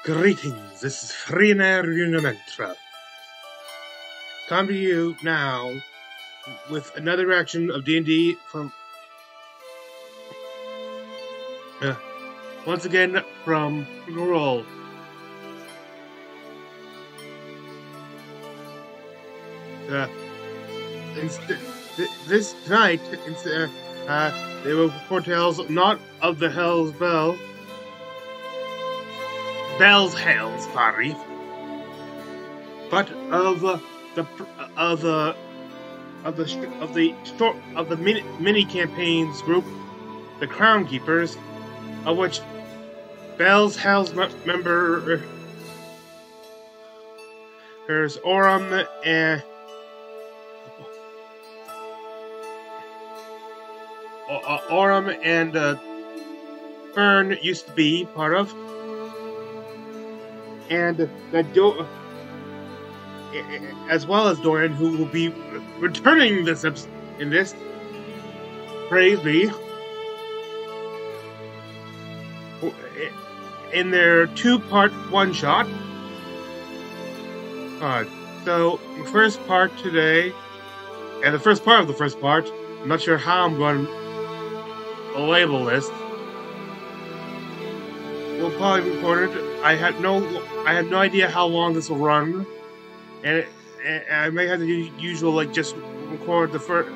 Greetings, this is Exandria Unlimited. Come to you now with another reaction of D&D from once again from Roll. This tonight, they will foretells not of the Hell's Bell. Bell's Hells, sorry, but of the mini campaigns group, the Crown Keepers, of which Bell's Hells member there's Orem and Fern used to be part of. And that as well as Dorian, who will be returning this in this. Praise be. In their two-part one-shot. So the first part today, and the first part of the first part. I'm not sure how I'm going to label this. We'll probably record it. I have no idea how long this will run, and I may have to do usual just record the first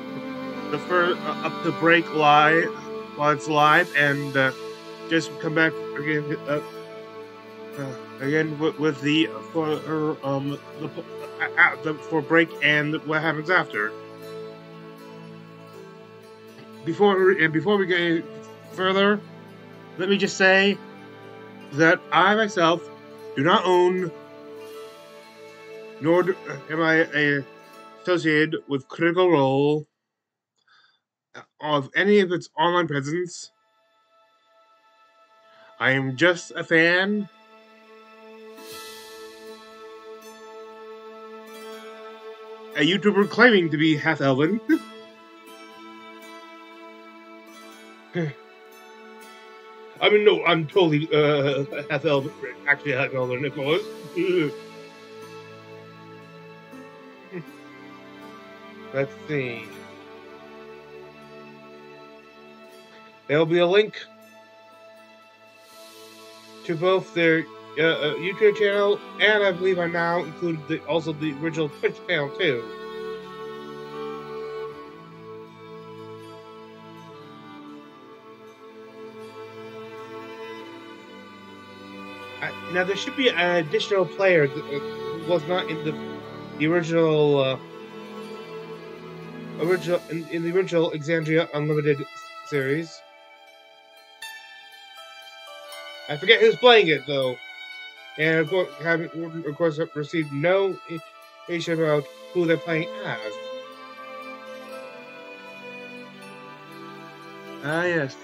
up to break live while it's live, and just come back again with the for break and what happens after. Before we get any further, let me just say that I myself do not own, nor am I associated with Critical Role of any of its online presence. I am just a fan. A YouTuber claiming to be half elven. I mean, no, I'm totally half elven. Actually, half elven, of course. Let's see. There'll be a link to both their YouTube channel, and I believe I now include also the original Twitch channel too. Now there should be an additional player that was not in the original in the original Exandria Unlimited series. I forget who's playing it though, and of course received no information about who they're playing as. Yes.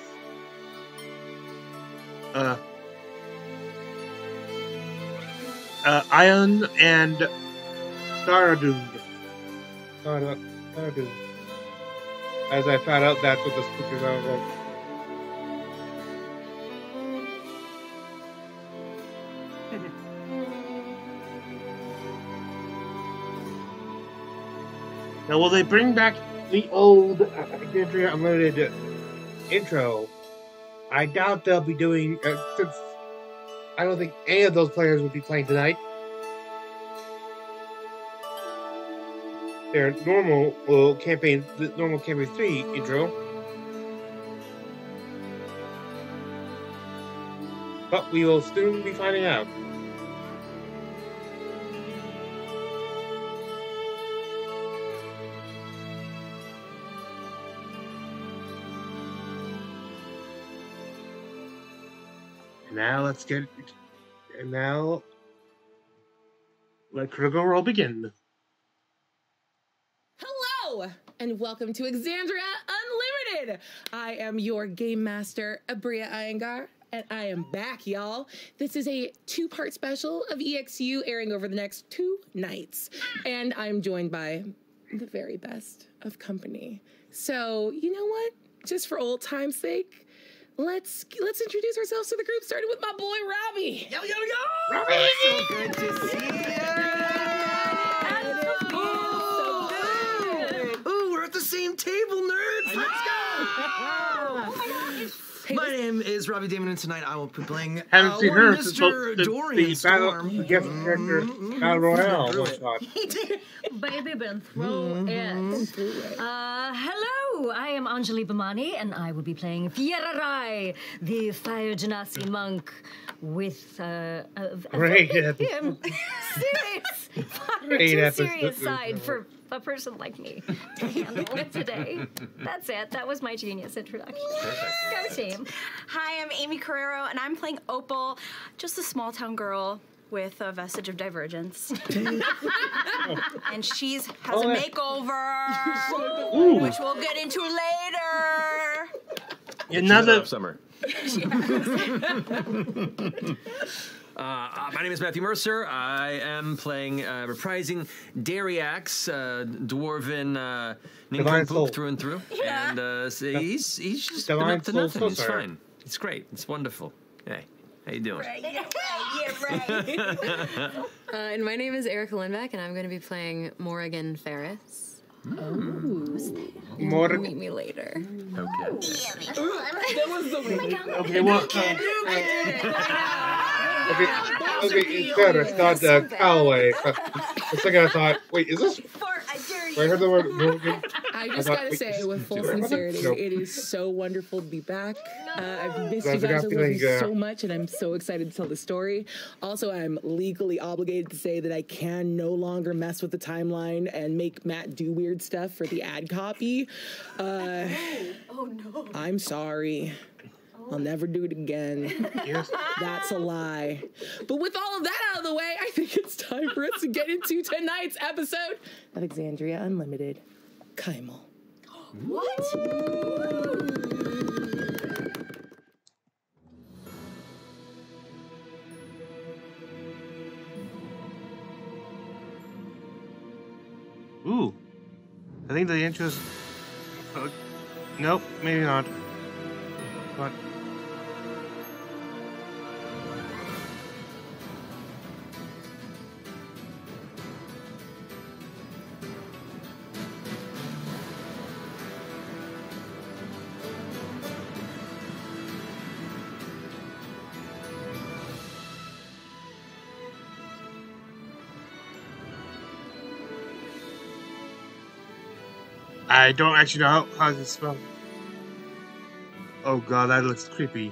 Ion and Stardew. As I found out, that's what the spooky sound was. Now, will they bring back the old Exandria Unlimited intro? I doubt they'll be doing, since I don't think any of those players will be playing tonight. Their normal campaign 3 intro. But we will soon be finding out. Now let Critical Role begin. Hello, and welcome to Exandria Unlimited. I am your game master, Abria Iyengar, and I am back, y'all. This is a two-part special of EXU airing over the next 2 nights, and I'm joined by the very best of company. So, you know what? Just for old time's sake, let's introduce ourselves to the group, starting with my boy Robbie. Yo, yo, yo! Robbie! So good to see you! Ooh, we're at the same table, nerds! Let's go! My name is Robbie Damon, and tonight I will be playing Haven't seen her since Mr. Dorian the Storm. guest character Battle Royale one shot. Baby, been through it. Hello, I am Anjali Bhamani, and I will be playing Fy'ra, the Fire Genasi monk with Great serious, Great too episode. serious side for a person like me to handle today. That's it. That was my genius introduction. Go team. Hi, I'm Amy Carrero, and I'm playing Opal, just a small town girl with a vestige of divergence. And she's has a makeover, which we'll get into later. Another summer. My name is Matthew Mercer. I am playing, reprising Dariax, dwarven Divine Soul. nincompoop through and through. Yeah. And he's just been Divine up to Soul nothing. It's Sorcerer. fine. It's great. It's wonderful. Hey, how you doing? Yeah, right. And my name is Erica Lindbeck, and I'm going to be playing Morrigan Ferris. more. Meet me later. Okay. Okay, well, okay, it's better. It's not Callaway. For a second, I thought, wait, is this? I heard the word Morgan. I just gotta say, with full sincerity, it is so wonderful to be back. I've missed you guys so much, and I'm so excited to tell the story. Also, I'm legally obligated to say that I can no longer mess with the timeline and make Matt do weird stuff for the ad copy. Oh no. I'm sorry. I'll never do it again. Yes. That's a lie. But with all of that out of the way, I think it's time for us to get into tonight's episode of Exandria Unlimited. Kymal. What? Ooh. I think the intro's... nope, maybe not. But... I don't actually know how to spell. Oh god, that looks creepy.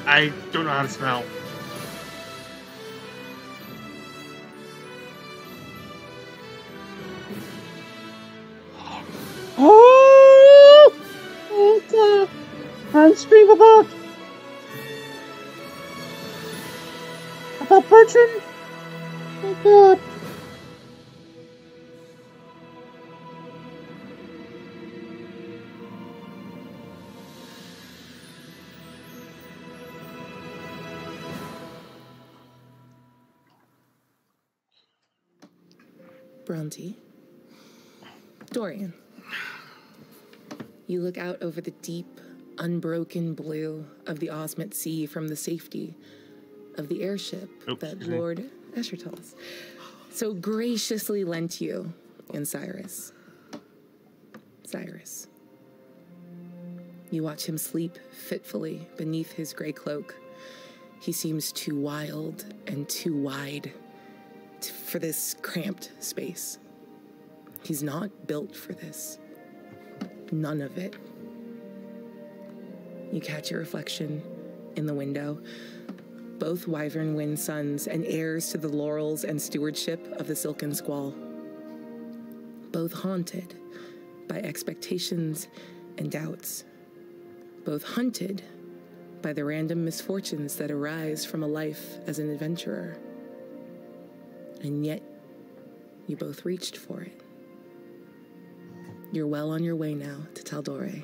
I don't know how to spell. Oh! Okay. I'm speaking about Bertrand. Oh god. Bronte. Dorian. You look out over the deep, unbroken blue of the Osmit Sea from the safety of the airship that Lord Eschertos so graciously lent you in Cyrus. Cyrus. You watch him sleep fitfully beneath his gray cloak. He seems too wild and too wide for this cramped space. He's not built for this. None of it. You catch your reflection in the window. Both Wyvern Wind sons and heirs to the laurels and stewardship of the Silken Squall. Both haunted by expectations and doubts. Both hunted by the random misfortunes that arise from a life as an adventurer. And yet, you both reached for it. You're well on your way now to Taldore.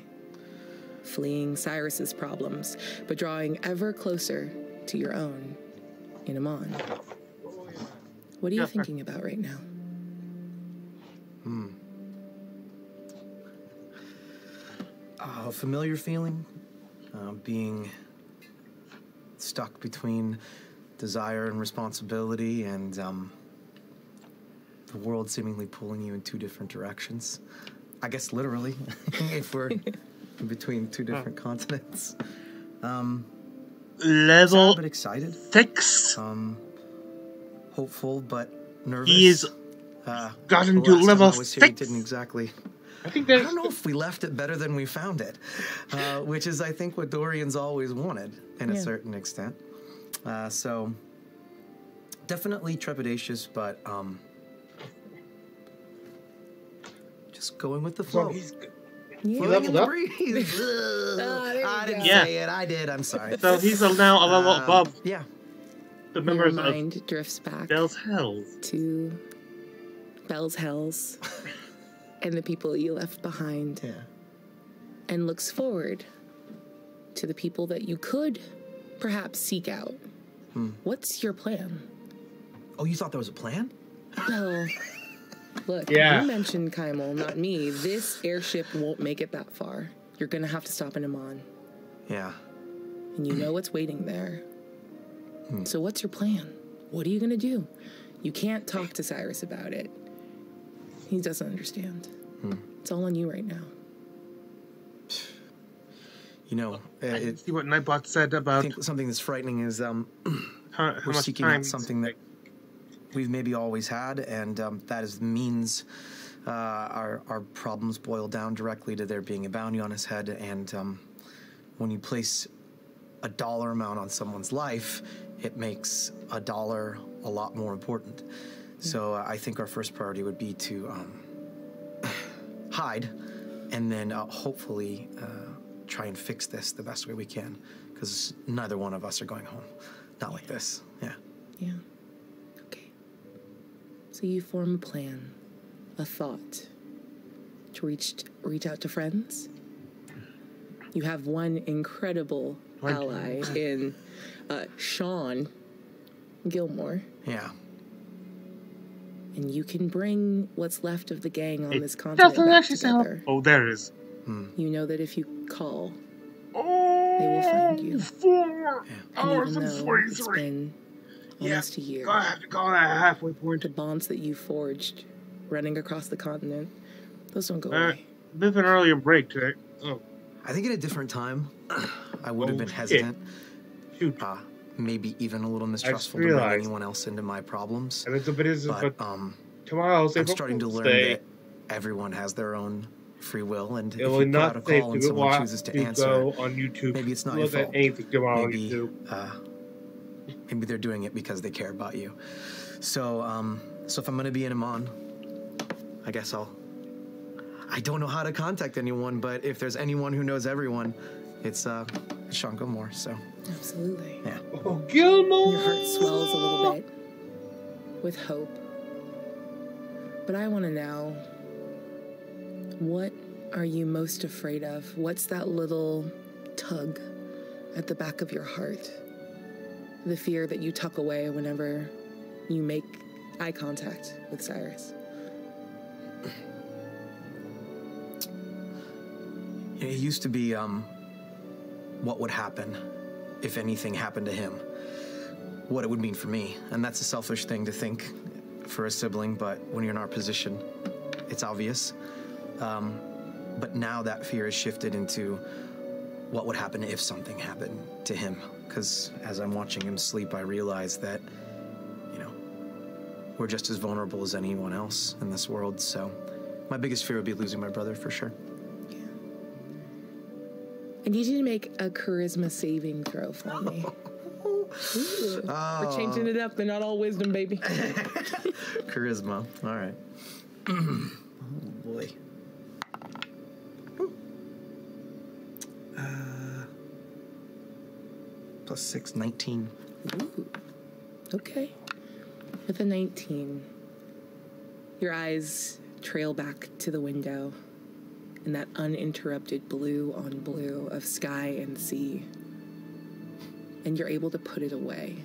fleeing Cyrus's problems, but drawing ever closer to your own in Amon. What are you thinking about right now? A familiar feeling, being stuck between desire and responsibility, and the world seemingly pulling you in two different directions. I guess literally, if we're in between two different continents. Level Sad but excited. 6. Hopeful but nervous. He's gotten to level 6. He didn't exactly. I think I don't know if we left it better than we found it, which is, I think, what Dorian's always wanted, in a certain extent. So, definitely trepidatious, but just going with the flow. He leveled up. I didn't say it. I did. I'm sorry. So he's now a level above. Yeah. The members Your mind drifts back Bell's Hells. to Bell's Hells and the people you left behind. Yeah. And looks forward to the people that you could perhaps seek out. What's your plan? Oh, you thought there was a plan? Well, look, Yeah. you mentioned Kymal, not me. This airship won't make it that far. You're gonna have to stop in Amon. Yeah. And you know what's waiting there. So what's your plan? What are you gonna do? You can't talk to Cyrus about it. He doesn't understand. It's all on you right now. You know, See what Nightbot said I about think something that's frightening is how we're much seeking time out something that we've maybe always had, and that is the means our problems boil down directly to there being a bounty on his head, and when you place a dollar amount on someone's life, it makes a dollar a lot more important. So I think our first priority would be to hide, and then hopefully try and fix this the best way we can, because neither one of us are going home. Not like this. Yeah. Yeah. Okay. So you form a plan, a thought, to reach out to friends. You have one incredible ally in Sean Gilmore. Yeah. And you can bring what's left of the gang on this continent back together. Oh, there it is. You know that if you call, Oh, they will find you. 4 And hours even and though 43. it's been almost a year, I have to call that halfway point. the bonds that you forged running across the continent, those don't go away. There's an earlier break today. Oh, I think at a different time, I would have been shit. hesitant. shoot. Maybe even a little mistrustful to realized. bring anyone else into my problems. And it's a bit, But tomorrow I'll say I'm starting to learn that everyone has their own free will, and if it you will put out a not safe call to and go someone chooses to answer, go on YouTube. maybe it's not look your at fault. anything tomorrow on Maybe, YouTube. maybe they're doing it because they care about you. So, so if I'm going to be in Amon, I guess I don't know how to contact anyone, but if there's anyone who knows everyone, it's Sean Gilmore. So Absolutely. yeah. Oh, Gilmore! Your heart swells a little bit with hope. But I want to know, what are you most afraid of? What's that little tug at the back of your heart? The fear that you tuck away whenever you make eye contact with Cyrus. It used to be what would happen if anything happened to him, what it would mean for me. And that's a selfish thing to think for a sibling, but when you're in our position, it's obvious. But now that fear has shifted into what would happen if something happened to him. Because as I'm watching him sleep, I realize that, you know, we're just as vulnerable as anyone else in this world. So my biggest fear would be losing my brother for sure. I need you to make a charisma saving throw for me. Ooh, we're changing it up. They're not all wisdom, baby. Charisma. All right. Oh, boy. +6, 19. Ooh. Okay. With a 19, your eyes trail back to the window, in that uninterrupted blue on blue of sky and sea. And you're able to put it away.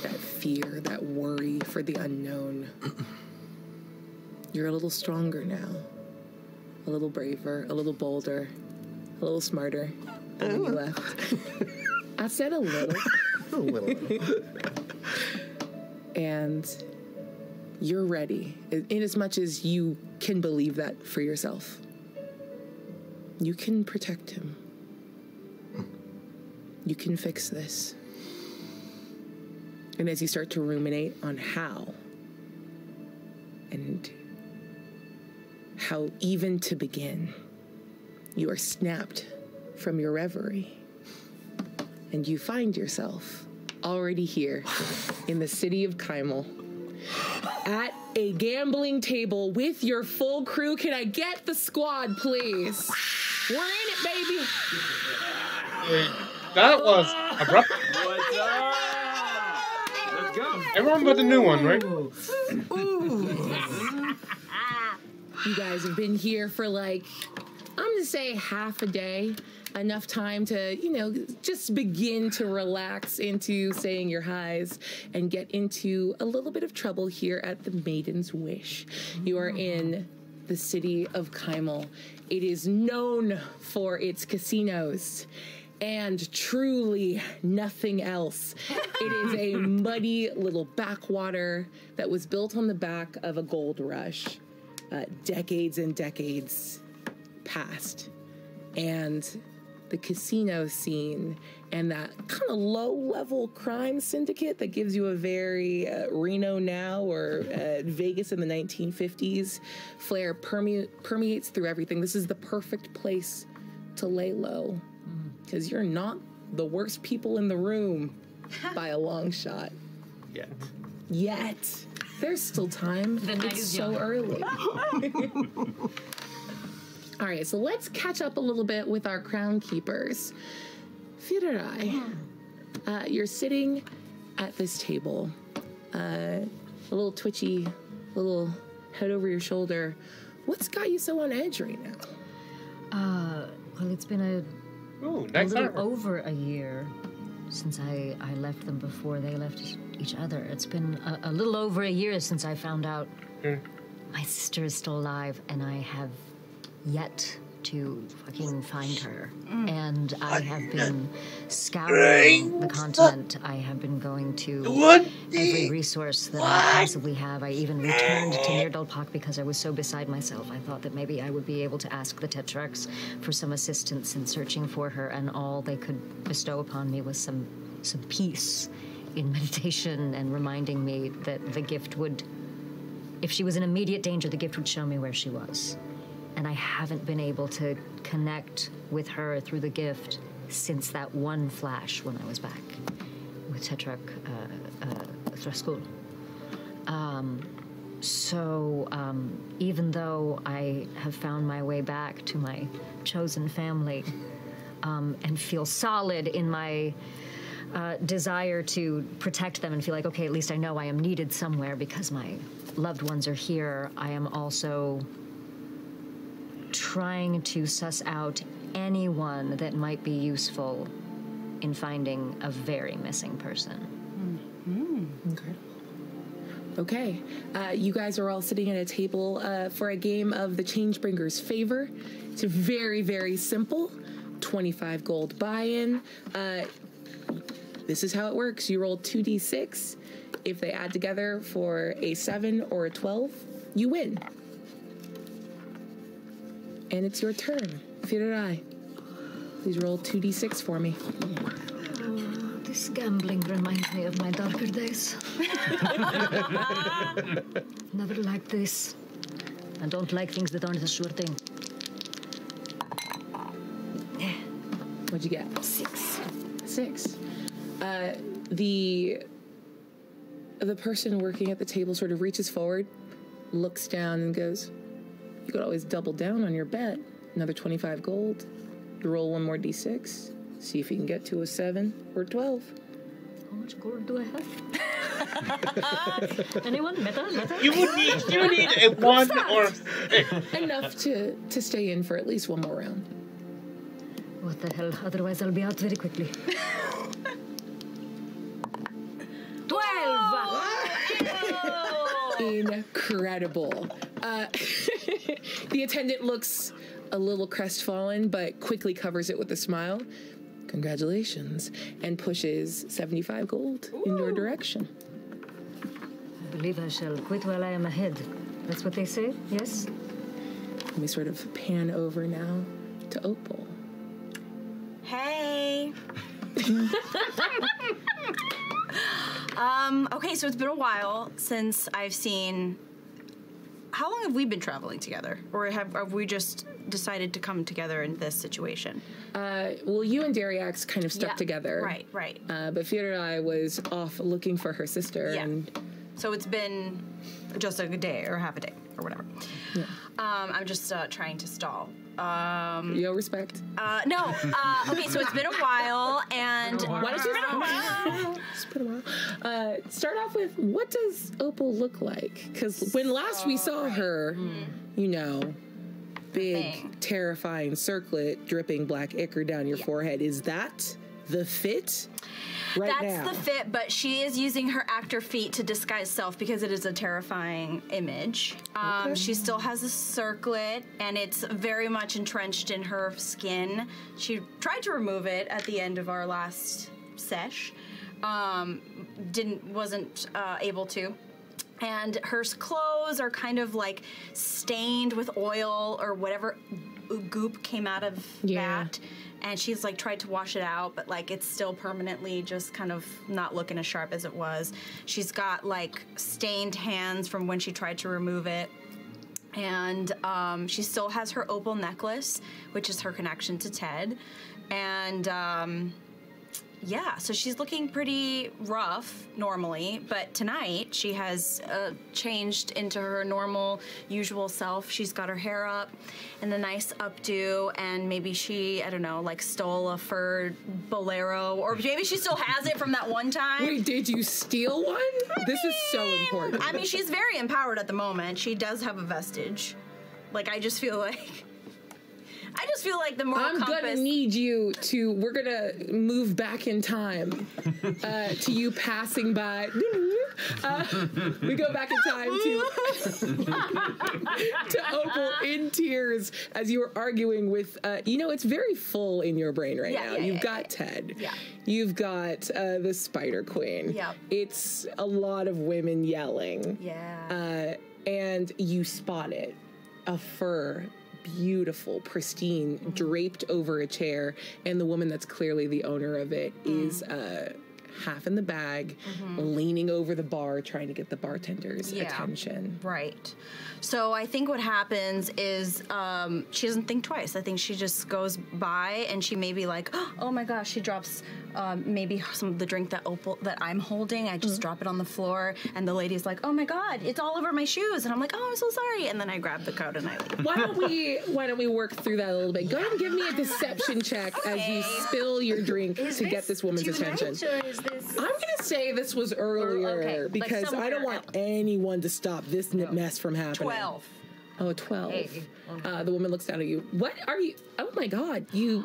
That fear, that worry for the unknown. You're a little stronger now. A little braver, a little bolder, a little smarter than when you left. I said a little. A little. And you're ready, in as much as you can believe that for yourself. You can protect him. You can fix this. And as you start to ruminate on how, and how even to begin, you are snapped from your reverie. And you find yourself already here in the city of Kymal at a gambling table with your full crew. Can I get the squad, please? We're in it, baby. That was abrupt. What's up? Let's go. Everyone but the new one, right? You guys have been here for like, I'm gonna say half a day. Enough time to, just begin to relax into saying your highs and get into a little bit of trouble here at the Maiden's Wish. You are in the city of Kymal. It is known for its casinos and truly nothing else. It is a muddy little backwater that was built on the back of a gold rush decades and decades past. And the casino scene and that kind of low-level crime syndicate that gives you a very Reno now or Vegas in the 1950s flair permeates through everything. This is the perfect place to lay low because you're not the worst people in the room by a long shot. Yet. There's still time. It's so early. All right, so let's catch up a little bit with our crown keepers. Fy'ra, you're sitting at this table, a little twitchy, little head over your shoulder. What's got you so on edge right now? Well, it's been a Nice little armor. over a year since I left them before they left each other. It's been a little over a year since I found out my sister is still alive, and I have yet to fucking find her. And I have been scouring the continent. I have been going to every resource that I possibly have. I even returned to Neerdalpak because I was so beside myself. I thought that maybe I would be able to ask the Tetrarchs for some assistance in searching for her, and all they could bestow upon me was some peace in meditation and reminding me that the gift would, if she was in immediate danger, the gift would show me where she was. And I haven't been able to connect with her through the gift since that one flash when I was back with Tetrarch Thraskul. So even though I have found my way back to my chosen family and feel solid in my desire to protect them and feel like, okay, at least I know I am needed somewhere because my loved ones are here, I am also trying to suss out anyone that might be useful in finding a very missing person. Okay. You guys are all sitting at a table for a game of the Changebringer's Favor. It's very, very simple. 25 gold buy-in. This is how it works. You roll 2d6. If they add together for a 7 or a 12, you win. And it's your turn. Fy'ra, please roll 2d6 for me. This gambling reminds me of my darker days. Never liked this. I don't like things that aren't a sure thing. What'd you get? 6. 6. The person working at the table sort of reaches forward, looks down and goes, you could always double down on your bet. Another 25 gold. You roll one more d6. See if you can get to a 7 or 12. How much gold do I have? Anyone? Meta? You would need a one or a stick. Enough to stay in for at least one more round. What the hell? Otherwise, I'll be out very quickly. 12! Incredible. The attendant looks a little crestfallen, but quickly covers it with a smile. Congratulations, and pushes 75 gold in your direction. I believe I shall quit while I am ahead. That's what they say, yes? We sort of pan over now to Opal. Hey. Okay, so it's been a while since I've seen. How long have we been traveling together, or have we just decided to come together in this situation? Well, you and Dariax kind of stuck together. Right. But Fy'ra was off looking for her sister. Yeah. And so it's been just a day or half a day or whatever. Yeah. I'm just trying to stall. Yo, respect. No. Okay, so it's been a while, and Why don't you It's been a while. Start off with, what does Opal look like? Because when last we saw her, you know, big, terrifying circlet dripping black ichor down your forehead. Is that the fit? That's the fit, but she is using her actor feat to disguise self because it is a terrifying image. She still has a circlet, and it's very much entrenched in her skin. She tried to remove it at the end of our last sesh. Wasn't able to. And her clothes are kind of like stained with oil or whatever goop came out of that. And she's like tried to wash it out, but like it's still permanently just kind of not looking as sharp as it was. She's got like stained hands from when she tried to remove it. And she still has her opal necklace, which is her connection to Ted. And yeah, so she's looking pretty rough normally, but tonight she has changed into her normal, usual self. She's got her hair up and a nice updo, and maybe she, I don't know, like stole a fur bolero, or maybe she still has it from that one time. Wait, did you steal one? This is so important. I mean, she's very empowered at the moment. She does have a vestige. Like, I just feel like the moral compass. I'm gonna need you to. We're gonna move back in time to you passing by. We go back in time to Opal in tears as you were arguing with. It's very full in your brain right now. You've got Ted. Yeah. You've got the Spider Queen. Yeah. It's a lot of women yelling. Yeah. And you spotted a fur. Beautiful, pristine, draped over a chair, and the woman that's clearly the owner of it is half in the bag, leaning over the bar, trying to get the bartender's attention. Right. So I think what happens is she doesn't think twice. I think she just goes by and she may be like, oh my gosh, she drops maybe some of the drink that I'm holding. I just drop it on the floor, and the lady's like, oh my God, it's all over my shoes. And I'm like, oh, I'm so sorry. And then I grab the coat and I leave. Why don't we work through that a little bit? Go ahead and give me a deception check as you spill your drink to get this woman's attention. I'm going to say this was earlier because I don't want anyone to stop this mess from happening. 12. Oh, 12. Hey. The woman looks down at you. What are you? Oh my God. You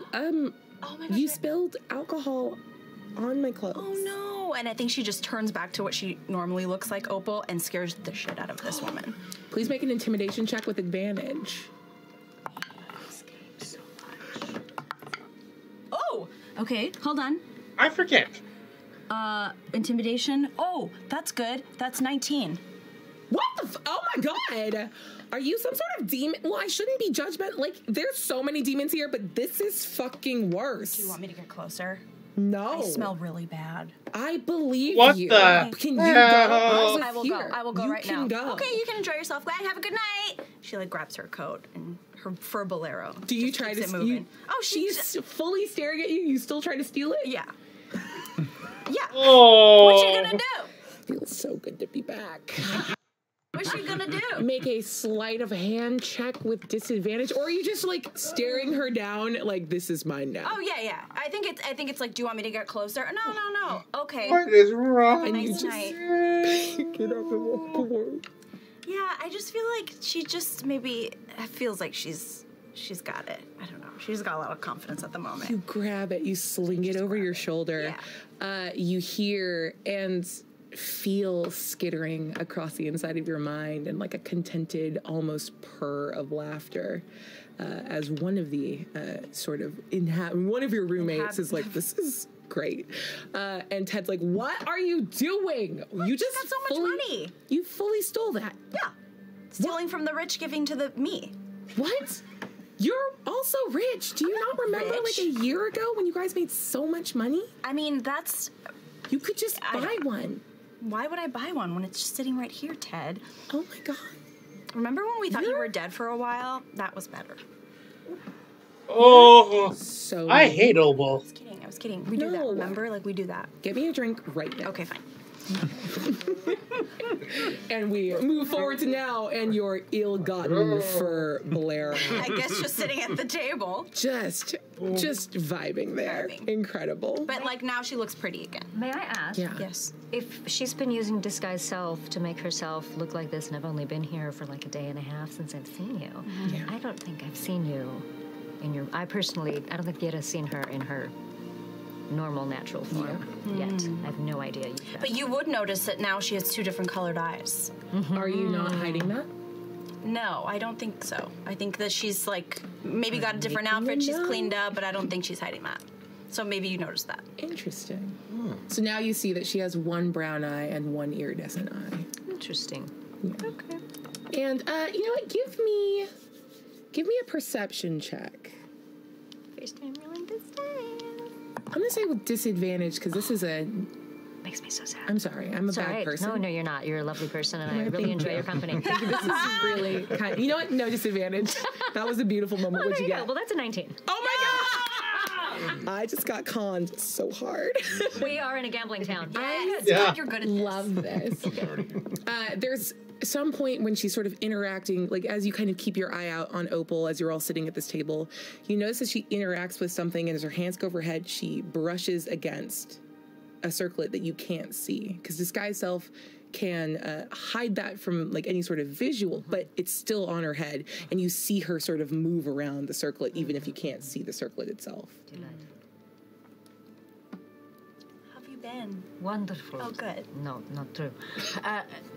spilled alcohol on my clothes. Oh no. And I think she just turns back to what she normally looks like, Opal, and scares the shit out of this woman. Please make an intimidation check with advantage. Oh, okay. Hold on. I forget. Intimidation. Oh, that's good. That's 19. What the oh my God. Are you some sort of demon? Well, I shouldn't be judgmental. Like, there's so many demons here, but this is fucking worse. Do you want me to get closer? No. I smell really bad. I believe what you. The can you go? I will go. I will go right now. Go. Okay, you can enjoy yourself. Go ahead, have a good night. She like grabs her coat and her fur bolero. Do you try to move? Oh, she's fully staring at you. You still try to steal it? Yeah. Yeah. Oh. What you gonna do? Feels so good to be back. What is she gonna do? Make a sleight of hand check with disadvantage, or are you just like staring her down like this is mine now? Oh yeah. I think it's like, do you want me to get closer? No. Okay. What is wrong? And you Nice just night. get up and walk away. Yeah, I just feel like she just maybe feels like she's got it. I don't know. She's got a lot of confidence at the moment. You grab it, you sling it over your shoulder. Yeah. You hear and feel skittering across the inside of your mind and like a contented, almost purr of laughter as one of the one of your roommates is like, this is great. And Ted's like, what are you doing? You just got so much money. You fully stole that. Yeah. Stealing from the rich, giving to the me. What? You're also rich. Do you not remember rich. like a year ago when you guys made so much money? I mean, that's... You could just buy one. Why would I buy one when it's just sitting right here, Ted? Oh my god. Remember when we thought you were dead for a while? That was better. Oh, So I hate Opal. I was kidding. We do that, No. remember? Like, we do that. Get me a drink right now. Okay, fine. And we move forward to now and your ill-gotten fur Blair. I guess just sitting at the table. Just vibing there. Vibing. Incredible. But, like, now she looks pretty again. May I ask? Yeah. Yes. If she's been using disguise self to make herself look like this, and I've only been here for like a day and a half since I've seen you, Yeah. I don't think I've seen you in your. I don't think yet have seen her in her normal, natural form yet. I have no idea. But you would notice that now she has two different colored eyes. Are you not hiding that? No, I don't think so. I think that she's, like, maybe got a different outfit, she's cleaned up, but I don't think she's hiding that. So maybe you noticed that. Interesting. So now you see that she has one brown eye and one iridescent eye. Interesting. Okay. And you know what? Give me a perception check. First time rolling this time. I'm gonna say with disadvantage because this is a. Makes me so sad. I'm sorry. I'm a It's bad all right. person. No, you're not. You're a lovely person, and I Well, really thank enjoy you. your company. This is really kind. You know what? No disadvantage. That was a beautiful moment. Oh, What'd there you you go. get? Well, that's a 19. Oh my god! I just got conned so hard. We are in a gambling town. God, you're good at this. Love this. There's some point when she's sort of interacting, like as you kind of keep your eye out on Opal as you're all sitting at this table, you notice that she interacts with something, and as her hands go over her head, she brushes against a circlet that you can't see, because disguise self can hide that from like any sort of visual, but it's still on her head, and you see her sort of move around the circlet even if you can't see the circlet itself. How have you been? Wonderful. Oh, good. No, not true.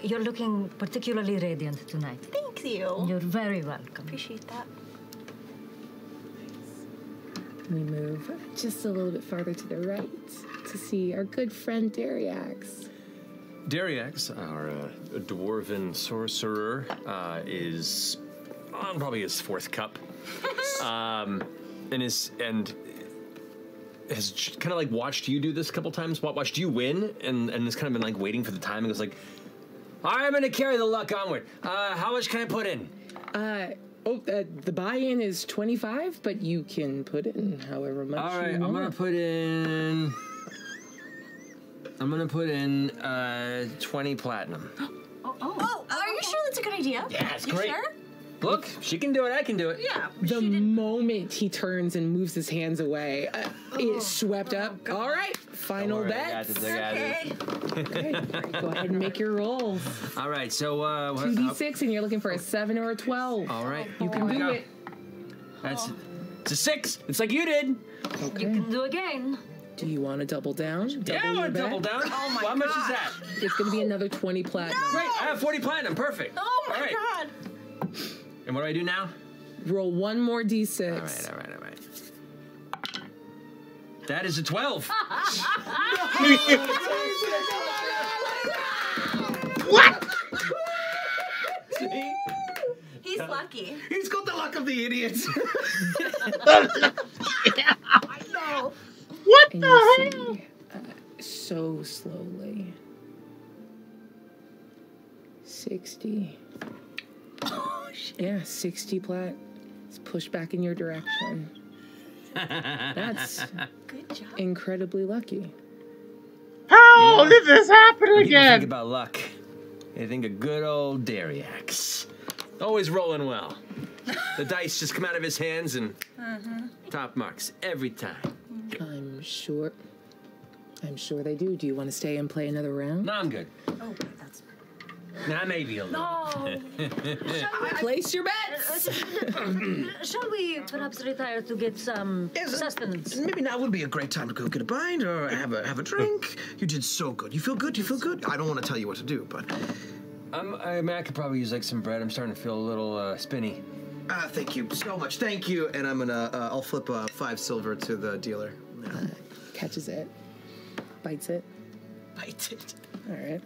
You're looking particularly radiant tonight. Thank you. You're very welcome. Appreciate that. We move just a little bit farther to the right to see our good friend Dariax. Dariax, our dwarven sorcerer, is on probably his fourth cup, and has kind of like watched you do this a couple times. Watched you win, and has kind of been like waiting for the time. And goes like, "I'm gonna carry the luck onward. How much can I put in?" The buy-in is 25, but you can put in however much. All right, you I'm want. gonna put in 20 platinum. Oh, are you sure that's a good idea? Yeah, it's You great. sure? Look, she can do it. I can do it. Yeah. The moment he turns and moves his hands away, it's swept up. All right, final Don't worry, I got bet. this, I got this. Okay. Okay, go ahead and make your rolls. All right, so 2d6, and you're looking for a 7 or a 12. All right, You can do it. That's it's a 6. It's like you did. Okay. You can do again. Do you want to double down? Yeah, I your want to bet? double down. Oh my How much is gosh. that? It's going to be another 20 platinum. Great, I have 40 platinum. Perfect. Oh my All right. god. And what do I do now? Roll one more d6. All right. That is a 12. What? See? He's lucky. He's got the luck of the idiots. What And the you hell? see, so slowly, 60. Oh, shit. Yeah, 60 plat. It's pushed back in your direction. That's Good job. incredibly lucky. How did this happen When people again? think about luck, They think a good old Dariax. Always rolling well. The dice just come out of his hands and top marks every time. I'm sure they do. Do you want to stay and play another round? No, I'm good. Oh, that's. Nah, maybe a little. No. Place your bets. Shall we perhaps retire to get some sustenance? Maybe now would be a great time to go get a bite or have a drink. You did so good. You feel good? You feel good? I don't want to tell you what to do, but... I mean, I could probably use like some bread. I'm starting to feel a little spinny. Thank you so much. Thank you. And I'm gonna, I'll flip 5 silver to the dealer. Catches it. Bites it. Bites it. All right.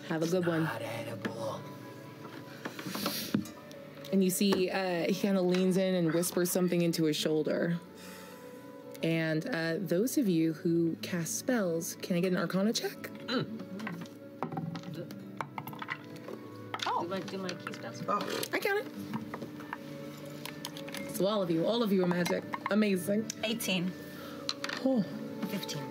Have a good one. Not edible. And you see he kind of leans in and whispers something into his shoulder. And those of you who cast spells, can I get an Arcana check? Do my key spells? Oh. I count it. So all of you are magic. Amazing. 18. Oh. 15.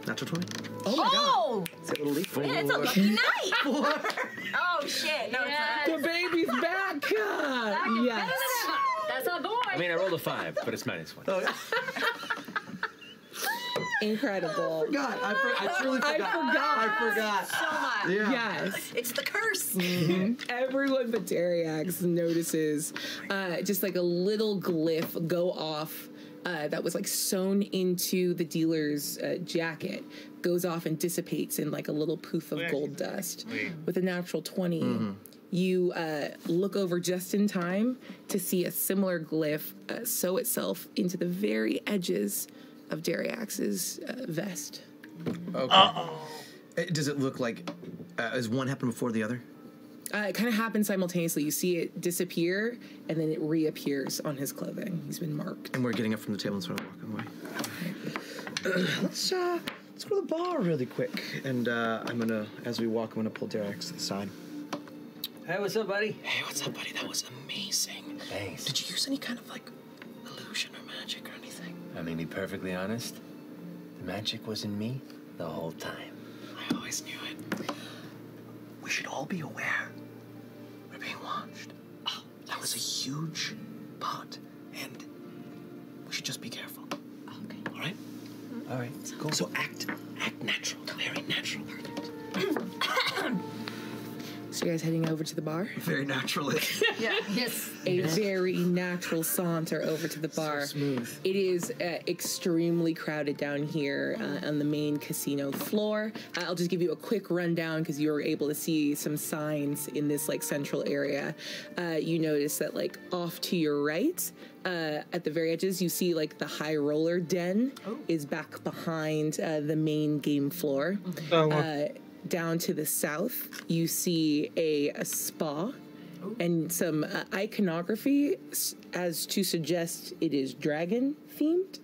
Natural 20. Oh my god. It's a little leaf. Yeah, it's a lucky night. Oh shit! No, it's The baby's back. Yes. That's our boy. I mean, I rolled a 5, but it's -1. Oh, yeah. Incredible. God, I truly forgot. I forgot. so much. Yeah. Yes. It's the curse. Everyone but Dariax notices just like a little glyph go off that was like sewn into the dealer's jacket, goes off and dissipates in like a little poof of gold dust. With a natural 20, you look over just in time to see a similar glyph sew itself into the very edges of Dariax's vest. Okay. Does it look like, has one happened before the other? It kind of happens simultaneously. You see it disappear, and then it reappears on his clothing. He's been marked. And we're getting up from the table and sort of walking away. Let's go to the bar really quick. And I'm gonna, as we walk, I'm gonna pull Dariax to the side. Hey, what's up, buddy? Hey, what's up, buddy? That was amazing. Thanks. Did you use any kind of like illusion or magic or anything? I mean, to be perfectly honest, the magic was in me the whole time. I always knew it. We should all be aware. We're being watched. Oh, that was a huge pot, and we should just be careful. Okay. All right? All right, cool. So act natural, very natural. So you guys heading over to the bar? Very naturally. Yeah. Yes. A very natural saunter over to the bar. So smooth. It is extremely crowded down here on the main casino floor. I'll just give you a quick rundown because you were able to see some signs in this like central area. You notice that like off to your right, at the very edges, you see like the high roller den is back behind the main game floor. Down to the south, you see a spa and some iconography as to suggest it is dragon themed.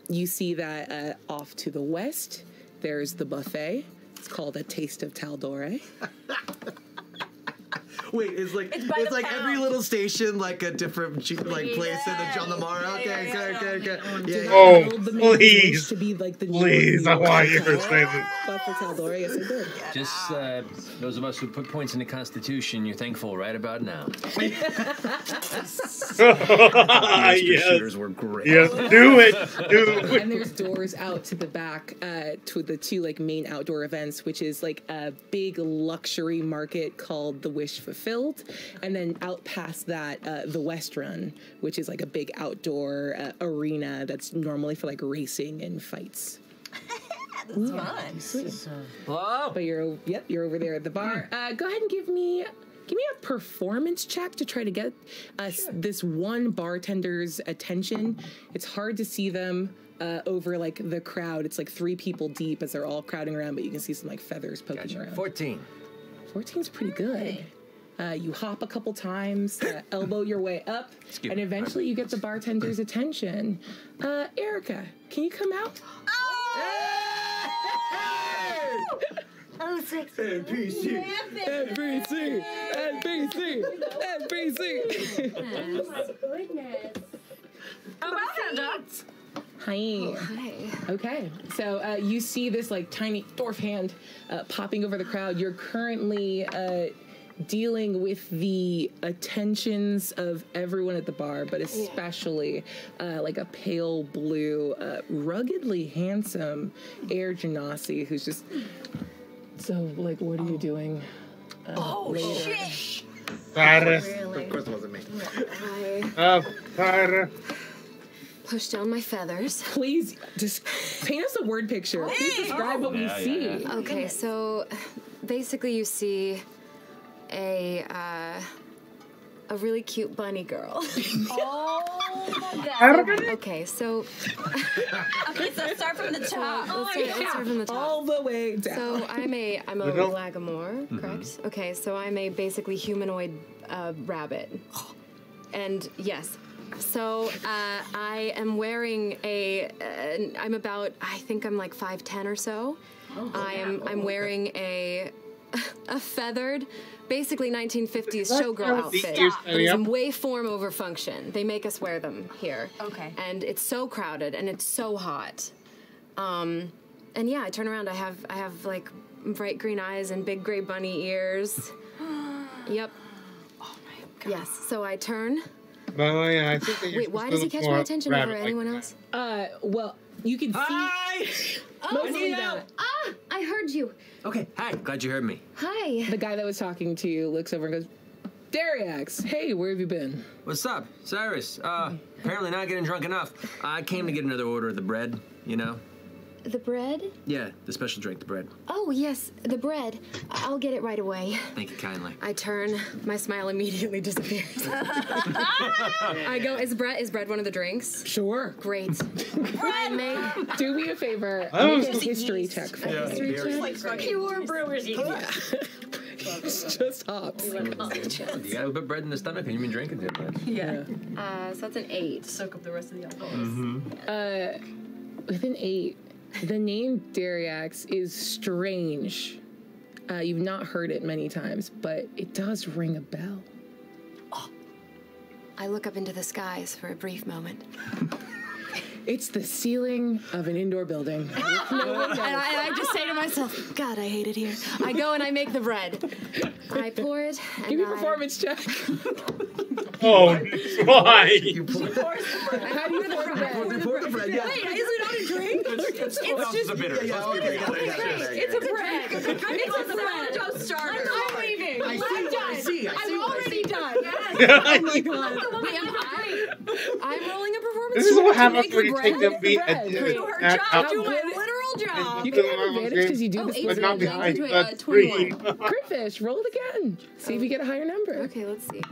You see that off to the west, there's the buffet. It's called A Taste of Taldore. Wait, it's like every little station like a different like place in the John Lamar. Okay. Oh, Build the main please. dish to be like the Please, I want you to say this. But for Taldore, yes, I did. Just those of us who put points in the Constitution, you're thankful right about now. Yes. Shooters were great. Yes, do it. And there's doors out to the back to the two like main outdoor events, which is like a big luxury market called the Wish Fulfilled, and then out past that the West Run, which is like a big outdoor arena that's normally for like racing and fights. That's fun. Sweet. Whoa! But you're over there at the bar. Go ahead and give me a performance check to try to get this one bartender's attention. It's hard to see them over like the crowd. It's like 3 people deep as they're all crowding around, but you can see some like feathers poking around. 14. 14's pretty good. You hop a couple times, elbow your way up, and eventually you get the bartender's attention. Erica, can you come out? Oh, sexy. NPC. NPC! NPC! NPC! Goodness. Oh, well, Hi. Hi. Okay, so you see this like tiny dwarf hand popping over the crowd. You're currently dealing with the attentions of everyone at the bar, but especially like a pale blue, ruggedly handsome Air Genasi, who's just so like, what are you doing? Later? Shit! Fy'ra. Of course it wasn't me. Fy'ra. Push down my feathers. Please just paint us a word picture. Please describe what we see. Okay, so basically you see a really cute bunny girl. Okay, so Okay, so start from the top. let's start from the top. All the way down. So I'm a Lagamore, correct? Okay, so I'm a basically humanoid rabbit. And yes, so I am wearing I think I'm like 5'10" or so. I'm wearing a feathered, basically 1950s showgirl outfit. But it's way form over function. They make us wear them here. Okay. And it's so crowded and it's so hot. And yeah, I turn around. I have like bright green eyes and big gray bunny ears. Yep. Oh my god. Yes. So I turn. Well, yeah, I think that you're Wait, why does he catch my attention over anyone else? Well, you can see. Hi! Mostly that. Ah, I heard you. Okay, hi. Glad you heard me. Hi. The guy that was talking to you looks over and goes, Dariax, hey, where have you been? What's up? Cyrus. Apparently not getting drunk enough. I came to get another order of the bread, you know? The bread? Yeah, the special drink, the bread. Oh, yes, the bread. I'll get it right away. Thank you kindly. I turn. My smile immediately disappears. I go. Is bread one of the drinks? Sure. Great. Do me a favor. Oh. Make a history check for me. Pure brewer's It's just hops. You got a bit of bread in the stomach and you've been drinking too much. Yeah. So that's an 8. Soak up the rest of the alcohol. With an 8, the name Dariax is strange. You've not heard it many times, but it does ring a bell. I look up into the skies for a brief moment. It's the ceiling of an indoor building. And I just say to myself, God, I hate it here. I go and I make the bread. I pour it. And Give me a performance check. Oh, why? How do you pour the bread? Pour the bread, yeah. Wait, is it not a drink? It's just a bitter. It's a bread. It's a sourdough starter. I'm leaving. I see. I'm already done. Oh my God. I'm rolling a performance. This is check what to happens make when the you bread. take them beat Do her job. Do my literal job. You can have advantage because you do this but not with behind between, a screen. Critfish. Roll it again. See if you get a higher number. Okay, let's see.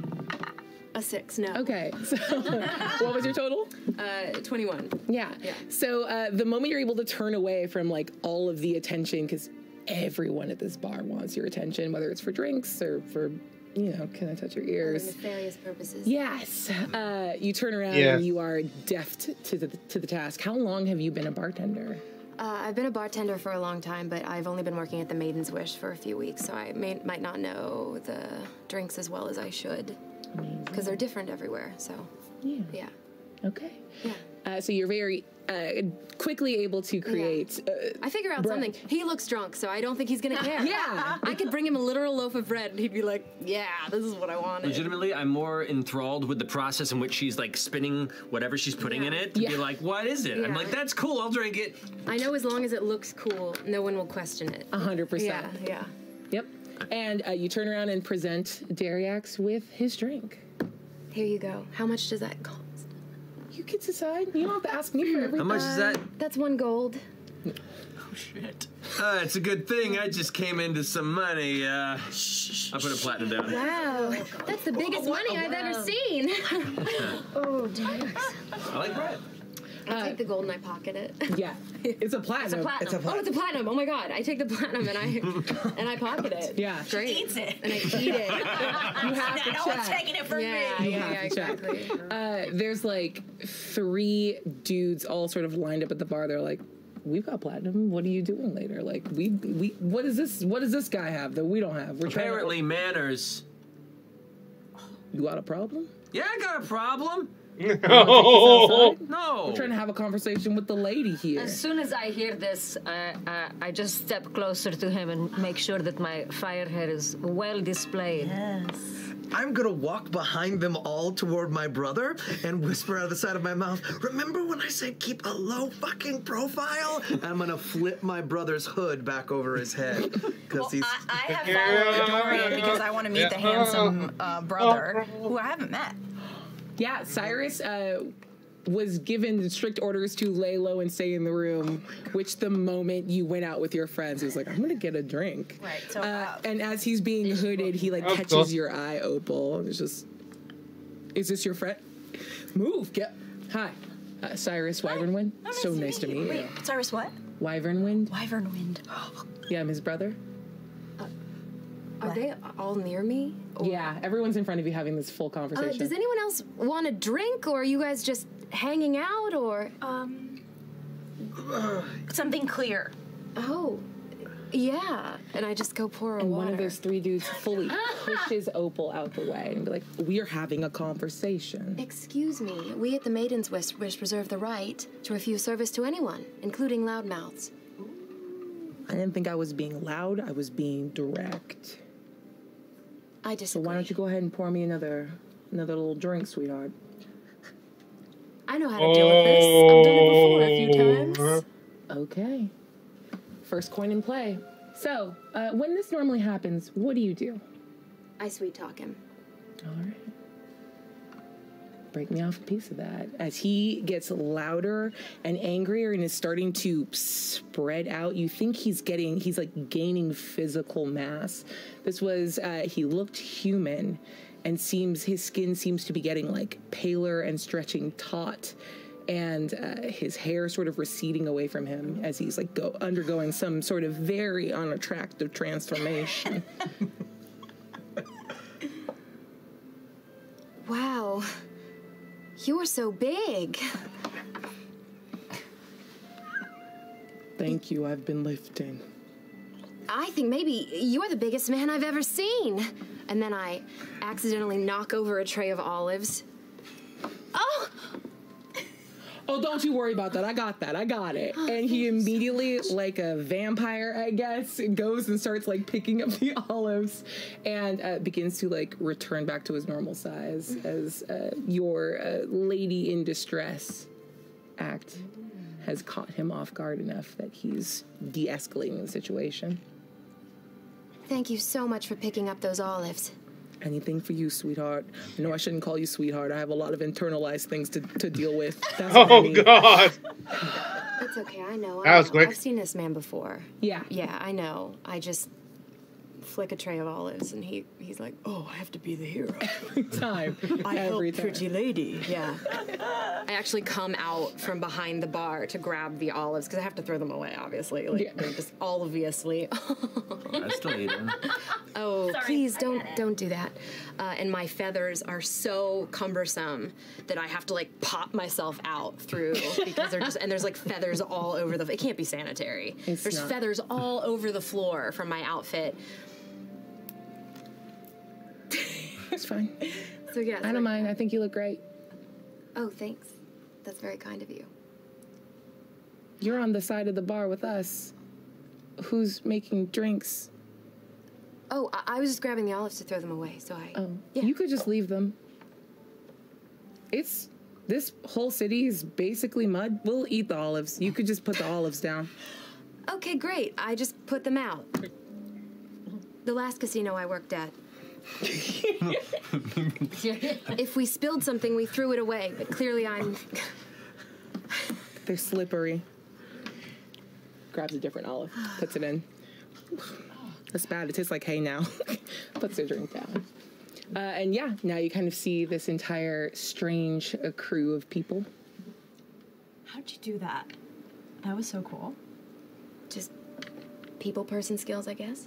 A 6, no. Okay, so what was your total? 21. Yeah. So the moment you're able to turn away from like all of the attention, because everyone at this bar wants your attention, whether it's for drinks or for, you know, can I touch your ears? Nefarious purposes. Yes. You turn around Yes. and you are deft to the task. How long have you been a bartender? I've been a bartender for a long time, but I've only been working at the Maiden's Wish for a few weeks, so I might not know the drinks as well as I should. Because they're different everywhere, so yeah. Okay. Yeah. So you're very quickly able to create. I figure out bread. something. He looks drunk, so I don't think he's gonna care. Yeah. I could bring him a literal loaf of bread, and he'd be like, "Yeah, this is what I wanted." Legitimately, I'm more enthralled with the process in which she's like spinning whatever she's putting in it to be like, what is it? I'm Yeah. like, that's cool, I'll drink it. I know as long as it looks cool, no one will question it. 100%. Yeah. Yep. And you turn around and present Dariax with his drink. Here you go. How much does that cost? You can decide. You don't have to ask me for everything. How much is that? That's 1 gold. Oh, shit. It's a good thing I just came into some money. I put a platinum down. Wow, that's the biggest money I've ever seen. Oh, Dariax. I like bread. I take the gold and I pocket it. Yeah. It's a platinum. Oh, it's a platinum. Oh my god! I take the platinum and I pocket it. Yeah. Great. Eats it. And I eat it. You have to No one's check. taking it from Yeah, me. yeah, have to check. exactly. There's like 3 dudes all sort of lined up at the bar. They're like, we've got platinum. What are you doing later? Like, we what is this? What does this guy have that we don't have? We're Apparently manners. You got a problem? Yeah, I got a problem. No. No. We're trying to have a conversation with the lady here. As soon as I hear this, I just step closer to him and make sure that my fire head is well displayed. Yes. I'm gonna walk behind them all toward my brother and whisper out of the side of my mouth, remember when I said keep a low fucking profile? I'm gonna flip my brother's hood back over his head. Well, I have followed Dorian because I want to meet the handsome brother who I haven't met. Yeah, Cyrus was given strict orders to lay low and stay in the room, which the moment you went out with your friends, he was like, I'm going to get a drink. Right. So, and as he's being hooded, he like catches your eye, Opal. And it's just, is this your friend? Move. Get. Hi. Cyrus Wyvernwind. So nice to meet you. Wait, Cyrus what? Wyvernwind. Wyvernwind. Yeah, I'm his brother. Are they all near me? Or- Yeah, everyone's in front of you having this full conversation. Does anyone else want a drink, or are you guys just hanging out, or? Something clear. Oh, yeah. And I just go pour a And water. one of those three dudes fully pushes Opal out the way and be like, we're having a conversation. Excuse me. We at the Maiden's Wish reserve the right to refuse service to anyone, including loudmouths. I didn't think I was being loud. I was being direct. I So disagree. why don't you go ahead and pour me another little drink, sweetheart? I know how to deal with this. I've done it before a few times. Okay. First coin in play. So, when this normally happens, what do you do? I sweet talk him. All right. Break me off a piece of that. As he gets louder and angrier and is starting to spread out, you think he's like gaining physical mass. This was, he looked human and his skin seems to be getting like paler and stretching taut. And his hair sort of receding away from him as he's like undergoing some sort of very unattractive transformation. Wow. You're so big. Thank you, I've been lifting. I think maybe you're the biggest man I've ever seen. And then I accidentally knock over a tray of olives. Oh! Oh, don't you worry about that. I got it. Oh, and he immediately, like a vampire, I guess, goes and starts like picking up the olives and begins to like return back to his normal size as your lady in distress act has caught him off guard enough that he's de-escalating the situation. Thank you so much for picking up those olives. Anything for you, sweetheart. I know I shouldn't call you sweetheart. I have a lot of internalized things to deal with. That's what I mean. God. It's okay, I know. That was quick. I've seen this man before. Yeah. Yeah, I know. I just flick a tray of olives, and he's like, "Oh, I have to be the hero." Every time. I Every help time. pretty lady. Yeah. I actually come out from behind the bar to grab the olives because I have to throw them away. Obviously, like Yeah. they're just obviously. I still eat them. Oh, please don't do that. And my feathers are so cumbersome that I have to like pop myself out through because there's like feathers all over it can't be sanitary. There's not. feathers all over the floor from my outfit. It's fine. So yeah. I don't mind. I think you look great. Oh, thanks. That's very kind of you. You're on the side of the bar with us. Who's making drinks? Oh, I was just grabbing the olives to throw them away, so I... Oh, yeah. you could just leave them. This whole city is basically mud. We'll eat the olives. You could just put the olives down. Okay, great. I just put them out. The last casino I worked at. If we spilled something, we threw it away, but clearly I'm... They're slippery. Grabs a different olive, puts it in. That's bad. It tastes like hay now. Puts their drink down. And yeah, now you kind of see this entire strange crew of people. How'd you do that? That was so cool. Just people-person skills, I guess.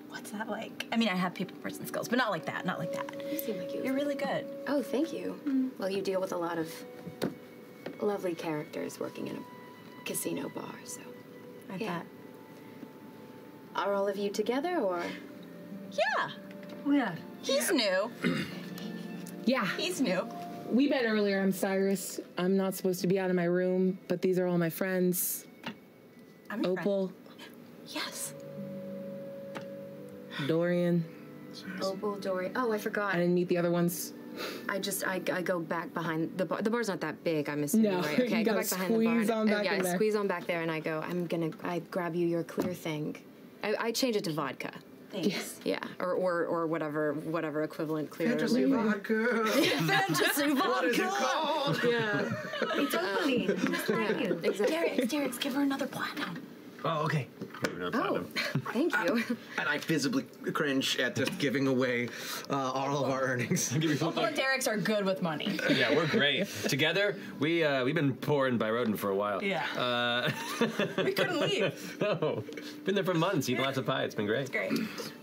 What's that like? I mean, I have people person skills, but not like that. Not like that. You seem like you... You're really good. Oh, thank you. Well, you deal with a lot of lovely characters working in a casino bar, so... I Yeah. bet. Are all of you together, or...? Yeah. We are. He's new. Yeah. He's new. we met earlier. I'm Cyrus. I'm not supposed to be out of my room, but these are all my friends. I'm your Opal. friend. Yes. Dorian. Opal, Dory. Oh, I forgot. I didn't meet the other ones. I go back behind the bar. The bar's not that big, I'm assuming, No, right? Okay, I you go gotta back behind the bar. squeeze on back yeah, in I there. squeeze on back there, and I go. I grab you your clear thing. I change it to vodka. Thanks. Yeah, or whatever equivalent clear. Fantasy vodka. Fantasy vodka. What is it called? Yeah. Totally. Just like you. Exactly. Derek's, give her another platinum. Oh, okay. Oh, thank you. And I visibly cringe at just giving away all of our earnings. Opal and Derek's are good with money. Yeah, we're great. Together, we've been poor in Byrodin for a while. Yeah. We couldn't leave. No. Been there for months, eating lots of pie. It's been great. It's great.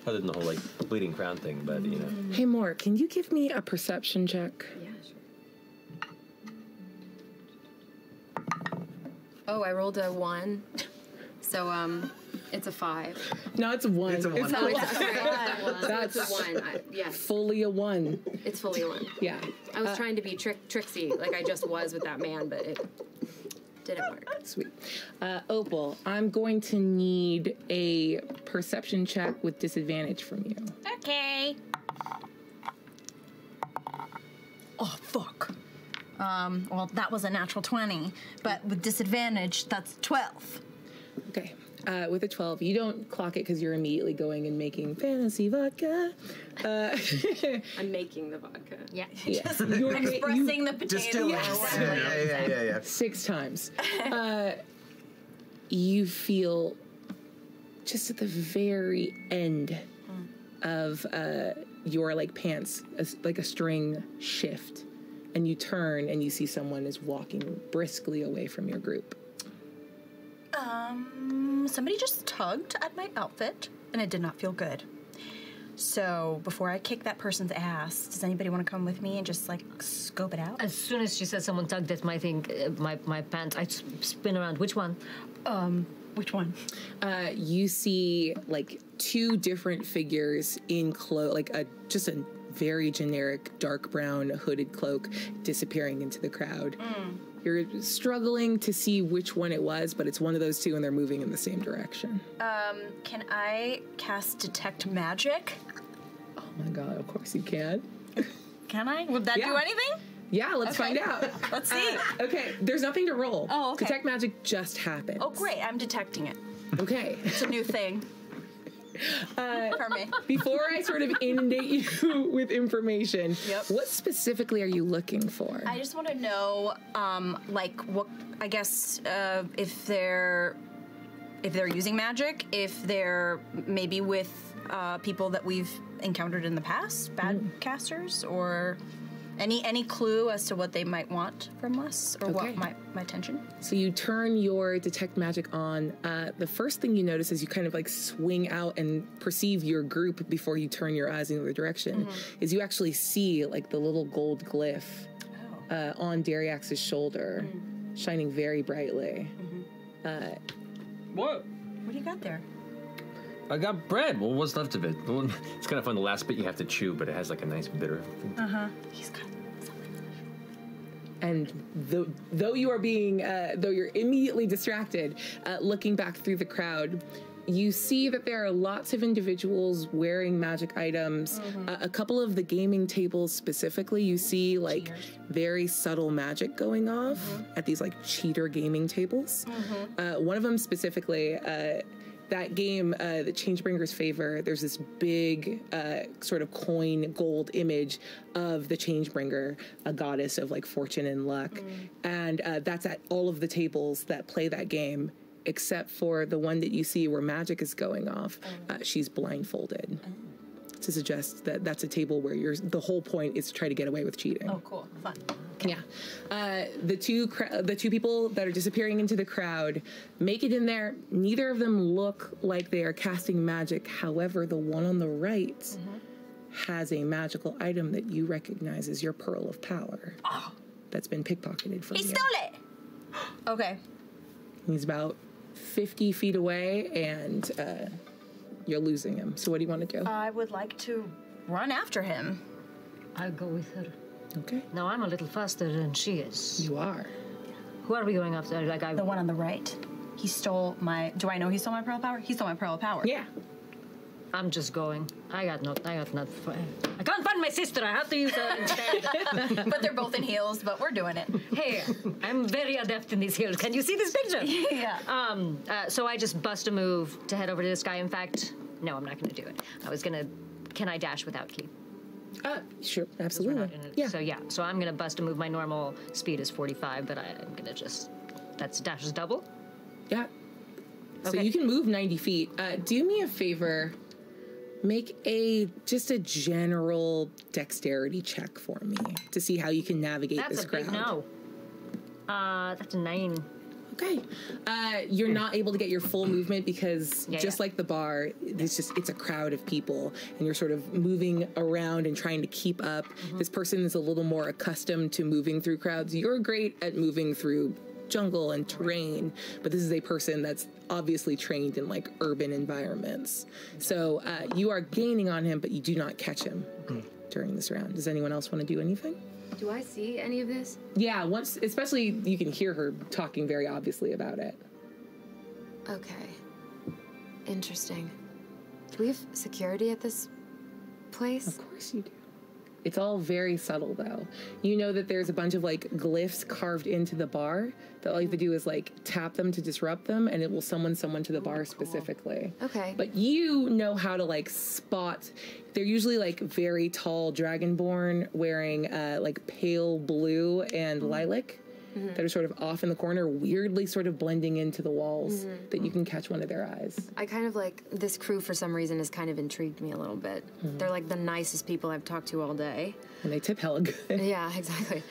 Other than the whole, like, bleeding crown thing, but, you know. Hey, Moore, can you give me a perception check? Yeah, sure. Oh, I rolled a 1. So, it's a 5. No, it's a 1. It's a 1. Oh, it's a That's it's a 1. Yes, fully a 1. it's fully a 1. Yeah. I was trying to be tricksy, like I just was with that man, but it didn't work. Sweet. Opal, I'm going to need a perception check with disadvantage from you. Okay. Oh, fuck. Well, that was a natural 20, but with disadvantage, that's 12. Okay. With a 12, you don't clock it because you're immediately going and making fantasy vodka. I'm making the vodka. Yeah. Yeah. Just expressing the potato. Distilling. Yeah. 6 times. You feel just at the very end of your like pants, like a string shift, and you turn and you see someone is walking briskly away from your group. Somebody just tugged at my outfit, and it did not feel good. So before I kick that person's ass, does anybody want to come with me and just like scope it out? As soon as she said someone tugged at my thing, my pants, I spin around. Which one? Which one? You see like 2 different figures in cloak, like just a very generic dark brown hooded cloak disappearing into the crowd. You're struggling to see which one it was, but it's one of those 2 and they're moving in the same direction. Can I cast Detect Magic? Oh my god, of course you can. Can I? Would that do anything? Yeah, let's find out. Let's see. Okay, there's nothing to roll. Oh, okay. Detect magic just happens. Oh, great. I'm detecting it. Okay. It's a new thing. For me. Before I sort of inundate you with information, what specifically are you looking for? I just want to know, like, what, I guess, if they're using magic, if they're maybe with people that we've encountered in the past, bad casters, or any clue as to what they might want from us, or what my attention. So you turn your detect magic on. The first thing you notice as you kind of like swing out and perceive your group before you turn your eyes in the other direction is you actually see like the little gold glyph on Dariax's shoulder, shining very brightly. What? What do you got there? I got bread. Well, what's left of it? Well, it's kind of fun. The last bit you have to chew, but it has like a nice bitter thing. He's got something. And though you are being, though you're immediately distracted, looking back through the crowd, you see that there are lots of individuals wearing magic items. A couple of the gaming tables specifically, you see like very subtle magic going off at these like cheater gaming tables. One of them specifically, that game, the Changebringer's Favor, there's this big sort of coin gold image of the Changebringer, a goddess of like fortune and luck. And that's at all of the tables that play that game, except for the one that you see where magic is going off. She's blindfolded. To suggest that that's a table where the whole point is to try to get away with cheating. Oh, cool. Fun. Yeah. The two people that are disappearing into the crowd make it in there. Neither of them look like they are casting magic. However, the one on the right has a magical item that you recognize as your Pearl of Power. That's been pickpocketed from you. He stole it! Okay. He's about 50 feet away, and you're losing him. So what do you want to do? I would like to run after him. I'll go with her. Okay. No, I'm a little faster than she is. You are. Who are we going after? The one on the right. He stole my... Do I know he stole my Pearl of Power? He stole my Pearl of Power. Yeah. I'm just going. I got not. I can't find my sister. I have to use her instead. But they're both in heels, but we're doing it. Hey, I'm very adept in these heels. Can you see this picture? Yeah. So I just bust a move to head over to this guy. In fact, no, I'm not going to do it. I was going to... Can I dash without Keith? Sure, absolutely. Yeah. So I'm going to bust a move. My normal speed is 45, but I'm going to just... That's dash is double? Yeah. So Okay. you can move 90 feet. Do me a favor. Make just a general dexterity check for me to see how you can navigate That's this a crowd. big no. That's a 9. Okay. You're not able to get your full movement because just like the bar, it's a crowd of people and you're sort of moving around and trying to keep up. This person is a little more accustomed to moving through crowds. You're great at moving through jungle and terrain, but this is a person that's obviously trained in like urban environments. So you are gaining on him, but you do not catch him during this round. Does anyone else want to do anything? Do I see any of this? Yeah, especially you can hear her talking very obviously about it. Okay. Interesting. Do we have security at this place? Of course you do. It's all very subtle, though. You know that there's a bunch of, like, glyphs carved into the bar that all you have to do is, like, tap them to disrupt them, and it will summon someone to the bar specifically. Okay. But you know how to, like, spot... They're usually, like, very tall dragonborn wearing, like, pale blue and lilac that are sort of off in the corner, weirdly sort of blending into the walls that you can catch one of their eyes. I kind of like, this crew for some reason has kind of intrigued me a little bit. They're like the nicest people I've talked to all day. And they tip hella good. Yeah, exactly.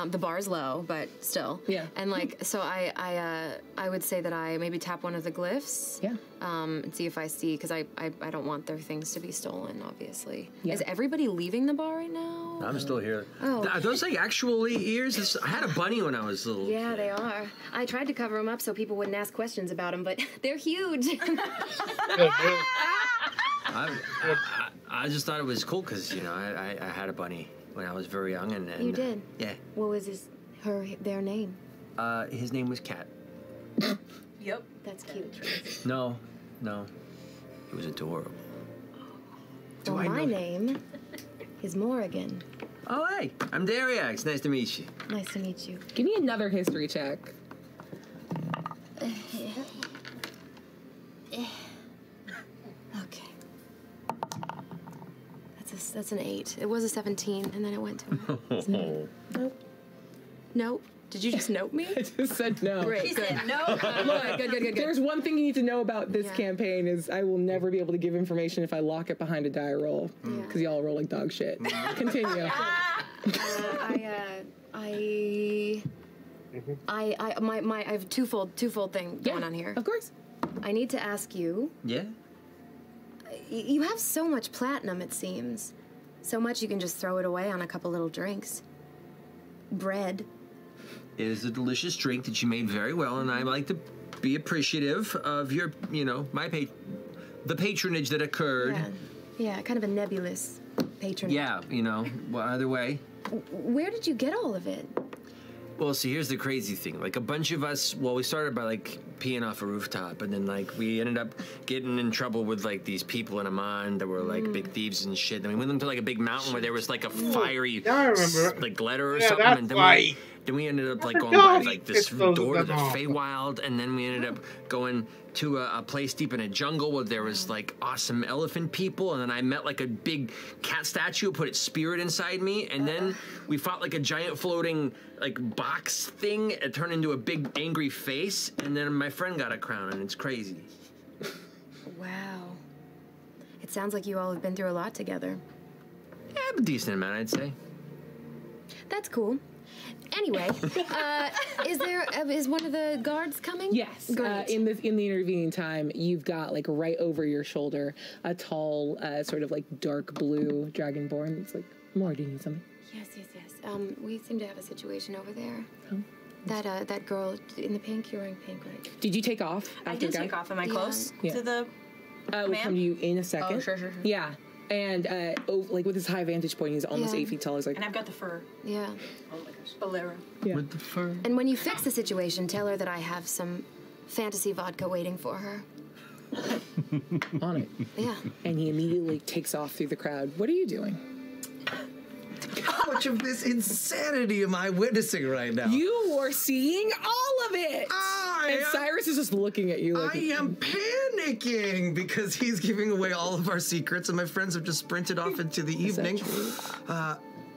The bar's low, but still. Yeah. And like, so I would say that I maybe tap one of the glyphs. Yeah. And see if I see, because I don't want their things to be stolen, obviously. Yeah. Is everybody leaving the bar right now? I'm still here. Oh. Are those like actually ears? I had a bunny when I was little. Yeah, they are. I tried to cover them up so people wouldn't ask questions about them, but they're huge. I just thought it was cool because, you know, I had a bunny when I was very young. And You did? Yeah. What was their name? His name was Cat. Yep. That's cute. No. It was adorable. Well, my name is Morrigan. Oh, hey. I'm Dariax. Nice to meet you. Nice to meet you. Give me another history check. Okay. That's an 8. It was a 17, and then it went to a... Nope. Nope. Did you just note me? I just said no. Great. She said no. Look, Good. there's one thing you need to know about this Yeah. campaign is I will never be able to give information if I lock it behind a die roll Yeah. because y'all roll like dog shit. Continue. I have twofold thing going on here. Of course. I need to ask you. Yeah? You have so much platinum, it seems. So much you can just throw it away on a couple little drinks. Bread. It is a delicious drink that you made very well, and I like to be appreciative of your, you know, the patronage that occurred. Yeah, kind of a nebulous patronage. Yeah, you know, well, either way. Where did you get all of it? Well, see, here's the crazy thing. Like, a bunch of us, well, we started by, like, peeing off a rooftop, and then, like, we ended up getting in trouble with, like, these people in Amman that were, like, big thieves and shit. Then we went into, like, a big mountain where there was, like, a fiery, I remember. like, glitter or Yeah, something. that's And why. then we ended up, like, going No, by, he like, this pissed those door to the them off. Feywild, and then we ended up going to a place deep in a jungle where there was, like, awesome elephant people, and then I met, like, a big cat statue, put its spirit inside me, and then we fought, like, a giant floating, like, box thing. It turned into a big angry face, and then my friend got a crown, and it's crazy. Wow. It sounds like you all have been through a lot together. Yeah, a decent amount, I'd say. That's cool. Anyway, is one of the guards coming? Yes. Great. In the intervening time, you've got like right over your shoulder a tall, sort of like dark blue dragonborn. It's like, more, do you need something? Yes. We seem to have a situation over there. Oh. That girl in the pink, you're wearing pink, right? Did you take off? I after did guy? take off. Am I close Yeah. to the We'll man? come to you in a second. Oh, sure. Yeah. And like with his high vantage point, he's almost 8 feet tall. He's like, And I've got the fur. Yeah. Oh my gosh. Bolero. yeah. With the fur. And when you fix the situation, tell her that I have some fantasy vodka waiting for her. on it. Yeah. And he immediately takes off through the crowd. What are you doing? How much of this insanity am I witnessing right now? You are seeing all of it. And Cyrus is just looking at you like... I am panicking because he's giving away all of our secrets, and my friends have just sprinted off into the evening. Yeah,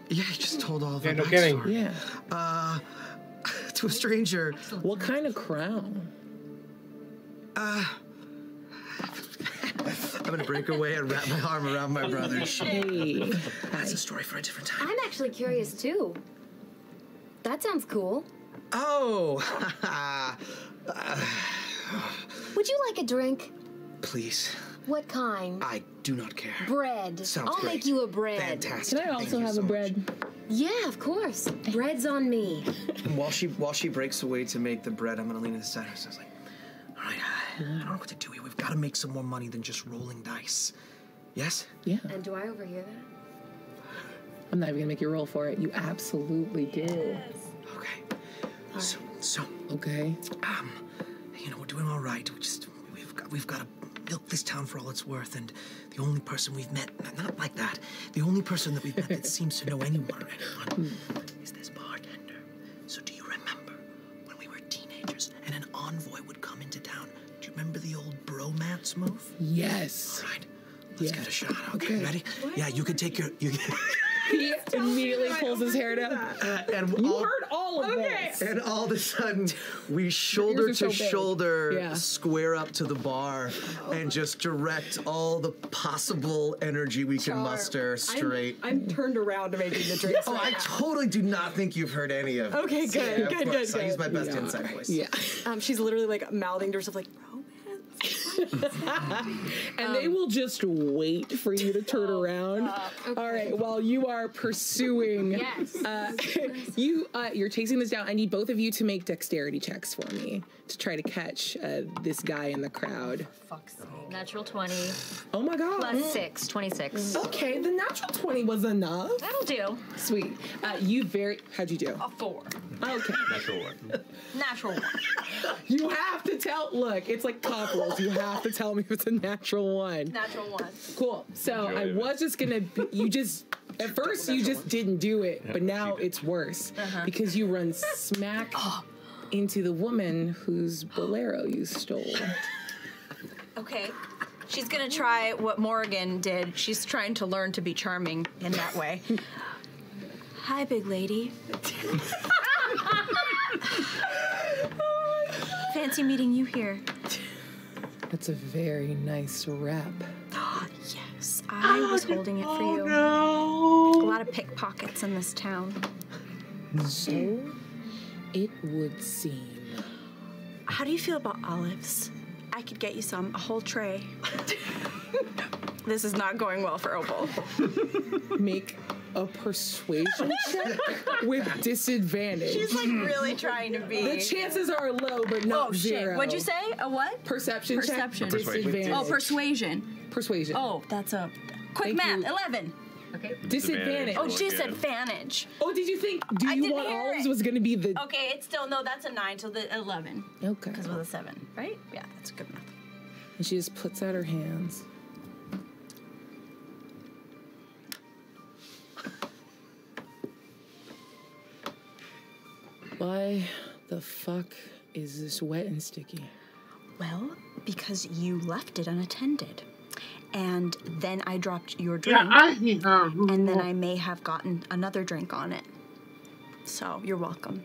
he just told all of our no kidding. backstory. Yeah. To a stranger. What kind of crown? I'm gonna break away and wrap my arm around my brother's. Hey. That's a story for a different time. I'm actually curious too. That sounds cool. Oh. Would you like a drink? Please. What kind? I do not care. Bread. Sounds I'll great. make you a bread. Fantastic. Can I Thank also you have so a much. bread? Yeah, of course. Bread's on me. And while she breaks away to make the bread, I'm gonna lean to the side. So I was like, all right, I don't know what to do here. We've got to make some more money than just rolling dice. Yes? Yeah. And do I overhear that? I'm not even going to make you roll for it. You absolutely do. Okay. So, Okay. you know, we're doing all right. We've got to milk this town for all it's worth, and the only person we've met, not like that, the only person that we've met that seems to know anyone is this bartender. So do you remember when we were teenagers and an envoy would come into town? Do you remember the old bromance move? Yes. All right. Let's Yeah. get a shot. Okay, ready? Yeah, you can take your... He immediately pulls his hair down. and You heard all of this. And all of a sudden, we shoulder Yours are to so big. shoulder Yeah. square up to the bar and just direct all the possible energy we can muster straight. I'm turned around to making the drinks. Oh, I totally do not think you've heard any of it. Okay, good, Yeah, of good, course. good, I use my good. best inside voice. Yeah. She's literally like mouthing to herself like, And they will just wait for you to turn around. All right, while you are pursuing, Yes. you're chasing this down. I need both of you to make dexterity checks for me to try to catch this guy in the crowd. Fuck's sake. Natural 20 Oh my god! plus 6, 26. Okay, the natural 20 was enough. That'll do. Sweet. How'd you do? A 4. Okay. Natural one. Natural 1. You have to tell. Look, it's like cock rolls. You have to tell me if it's a natural one. Natural 1. Cool. So I was just gonna. At first you just didn't do it, but now it's worse because you run smack into the woman whose bolero you stole. Okay. She's gonna try what Morgan did. She's trying to learn to be charming in that way. Hi, big lady. Fancy meeting you here. That's a very nice rep. Yes, I was holding it for you. A lot of pickpockets in this town. So it would seem. How do you feel about olives? I could get you some, a whole tray. This is not going well for Opal. Make a persuasion check with disadvantage. She's like really trying to be. The chances are low, but not Oh shit! zero. What'd you say? A what? Perception check. Perception. Disadvantage. Oh, persuasion. Persuasion. Oh, that's a quick Thank math. you. 11. Okay. Disadvantage. Oh, she said advantage. Oh, did you think do I you didn't want hear olives it. was going to be the Okay, it's still no. That's a 9. So the 11. Okay. Because with a 7, right? Yeah, that's good math. And she just puts out her hands. Why the fuck is this wet and sticky? Well, because you left it unattended. And then I dropped your drink. And then I may have gotten another drink on it. So, you're welcome.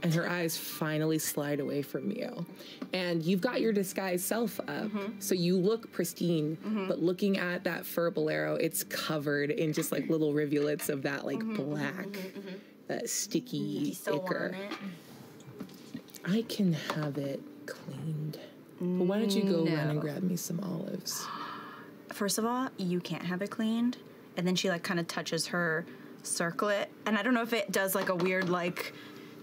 And her eyes finally slide away from you. And you've got your disguised self up, so you look pristine, but looking at that fur bolero, it's covered in just like little rivulets of that like black, sticky ichor. I can have it cleaned. But why don't you go run and grab me some olives? First of all, you can't have it cleaned. And then she like kind of touches her circlet. And I don't know if it does like a weird like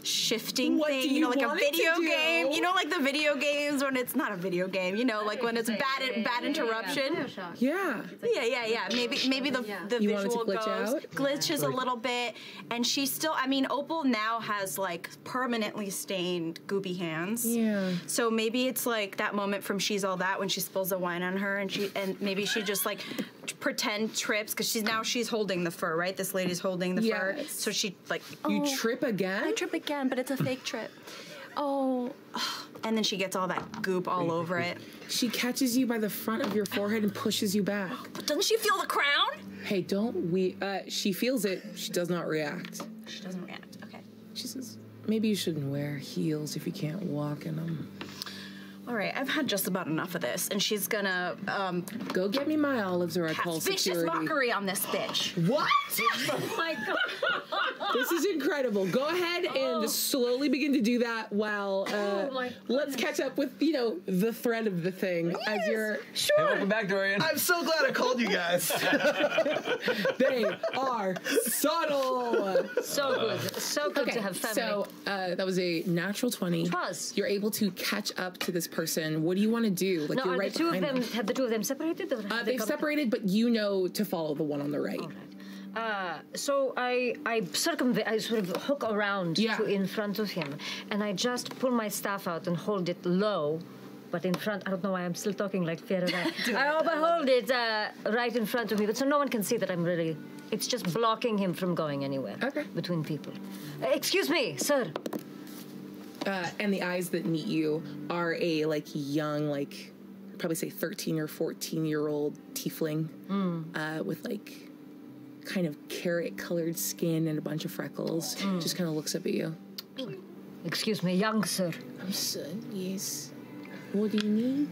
shifting What thing, do you know, you like a want it to video do? game. You know, like the video games when it's not a video game. You know, like when it's bad interruption. Yeah. Yeah. Maybe the You want it to visual glitch goes out? glitches a little bit, and she's still. I mean, Opal now has like permanently stained goopy hands. Yeah. So maybe it's like that moment from She's All That when she spills the wine on her, and maybe she just like pretend trips because she's holding the fur, right? This lady's holding the fur, Yes. so she like You trip again? I trip again, but it's a fake trip. Oh, and then she gets all that goop all over it. She catches you by the front of your forehead and pushes you back. But doesn't she feel the crown? Hey, she feels it. She does not react. She doesn't react. Okay. She says, maybe you shouldn't wear heels if you can't walk in them. All right, I've had just about enough of this, and she's gonna go get me my olives, or I call vicious security. mockery on this bitch. What? Oh my god! This is incredible. Go ahead and slowly begin to do that while let's catch up with the thread of the thing as you're. Hey, welcome back, Dorian. I'm so glad I called you guys. They are subtle. So good to have family. So that was a natural 20. It was. You're able to catch up to this person. What do you want to do? Like now, you're are right the two of behind them? Have the two of them separated? Or have they they've come- separated, but you know to follow the one on the right. All right. So I sort of hook around to in front of him, and I just pull my staff out and hold it low, but in front. I don't know why I'm still talking like Fy'ra. I hold it right in front of me, but so no one can see that I'm really. It's just blocking him from going anywhere. Okay. Between people. Excuse me, sir. And the eyes that meet you are a young, probably say 13 or 14-year-old tiefling with kind of carrot-colored skin and a bunch of freckles. Just kind of looks up at you. Excuse me, young sir. Son, yes. What do you need?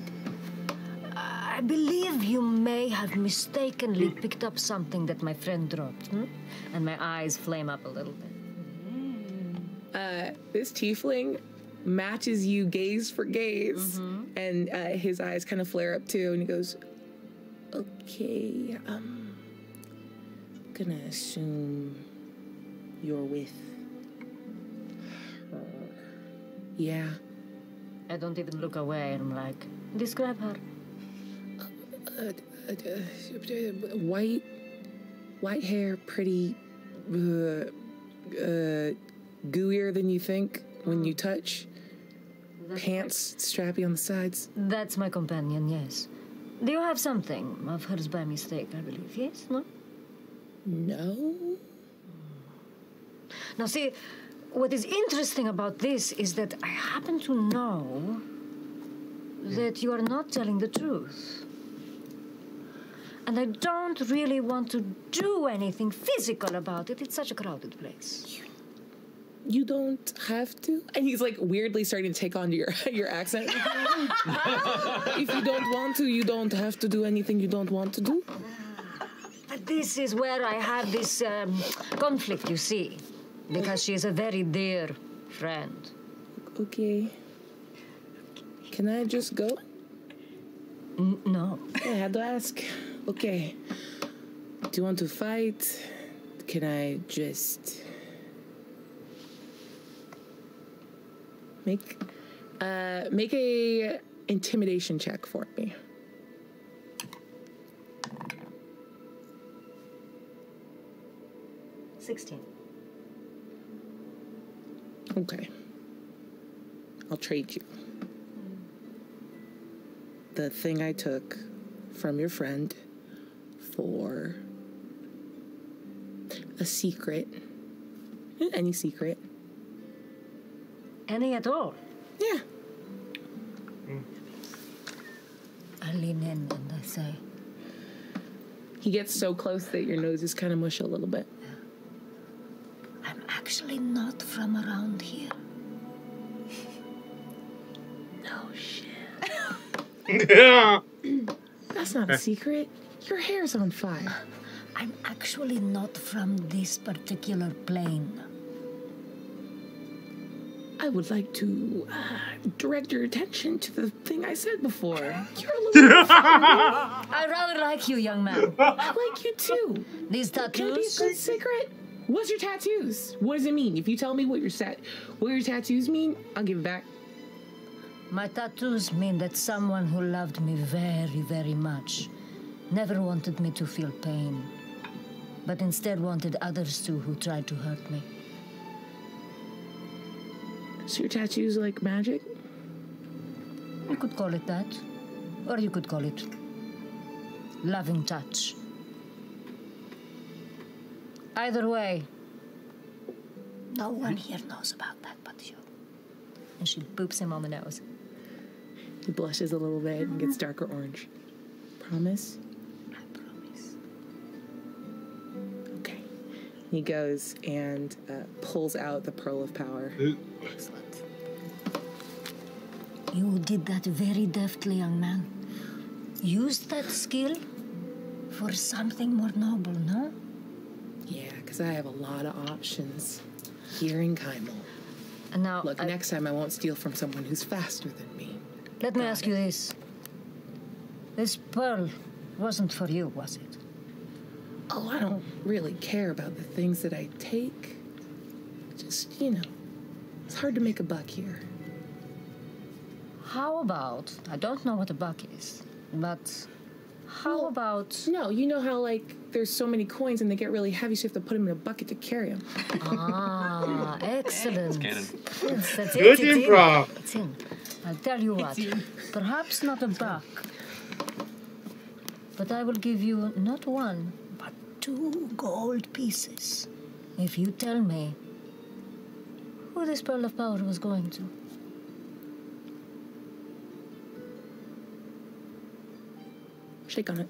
I believe you may have mistakenly picked up something that my friend dropped. And my eyes flame up a little bit. This tiefling matches you gaze for gaze, and his eyes kind of flare up too, and he goes, okay, gonna assume you're with her. Yeah. I don't even look away. I'm like, describe her. White hair, pretty, gooier than you think when you touch. Pants strappy on the sides. That's my companion, yes. Do you have something of hers by mistake, I believe? Yes? No? No. Now, see, what is interesting about this is that I happen to know that you are not telling the truth. And I don't really want to do anything physical about it. It's such a crowded place. You don't have to. And he's weirdly starting to take on your accent. If you don't want to, you don't have to do anything you don't want to do. But this is where I have this conflict, you see. Because she is a very dear friend. Okay. Can I just go? No. I had to ask. Okay. Do you want to fight? Can I just... Make a intimidation check for me. $16. Okay. I'll trade you. The thing I took from your friend for a secret. Any secret. Any at all? Yeah. I lean in and I say... He gets so close that your nose is kind of mush a little bit. I'm actually not from around here. No shit. Yeah. That's not a secret. Your hair's on fire. I'm actually not from this particular plane. I would like to direct your attention to the thing I said before. You're a little I rather like you, young man. I like you too. These Can it be a tattoos? good secret? What's your tattoos? What does it mean? If you tell me what your tattoos mean, I'll give it back. My tattoos mean that someone who loved me very, very much never wanted me to feel pain, but instead wanted others to who tried to hurt me. So your tattoos like magic? You could call it that, or you could call it loving touch. Either way, no one here knows about that but you. And she boops him on the nose. He blushes a little bit and gets darker orange. Promise? I promise. Okay. He goes and pulls out the Pearl of Power. Excellent. You did that very deftly, young man. Used that skill for something more noble, no? Yeah, because I have a lot of options here in Kymal. And now, Look, next time I won't steal from someone who's faster than me. let me ask you this. This pearl wasn't for you, was it? Oh, I don't really care about the things that I take. Just, it's hard to make a buck here. How about, I don't know what a buck is, but how about... No, you know how, there's so many coins and they get really heavy, so you have to put them in a bucket to carry them. Ah, excellent. Canon. Yes, that's Good it. improv. It's in. I'll tell you what, perhaps not a buck, but I will give you not one, but 2 gold pieces if you tell me who this Pearl of Power was going to. Shake on it.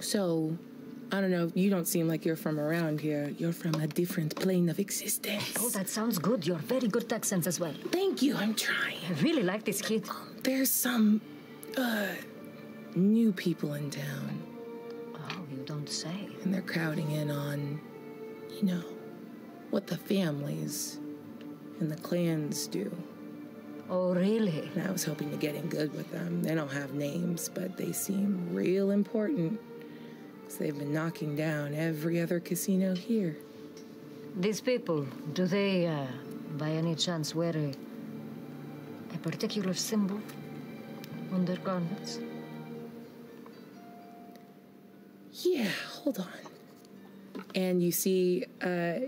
So, I don't know, you don't seem like you're from around here. You're from a different plane of existence. Oh, that sounds good. You're very good at accents as well. Thank you, I'm trying. I really like this kid. There's some, new people in town. Oh, you don't say. And they're crowding in on, what the families and the clans do. Oh, really? And I was hoping to get in good with them. They don't have names, but they seem real important. So they've been knocking down every other casino here. These people, do they, by any chance, wear a particular symbol on their garments? Yeah, hold on. And you see,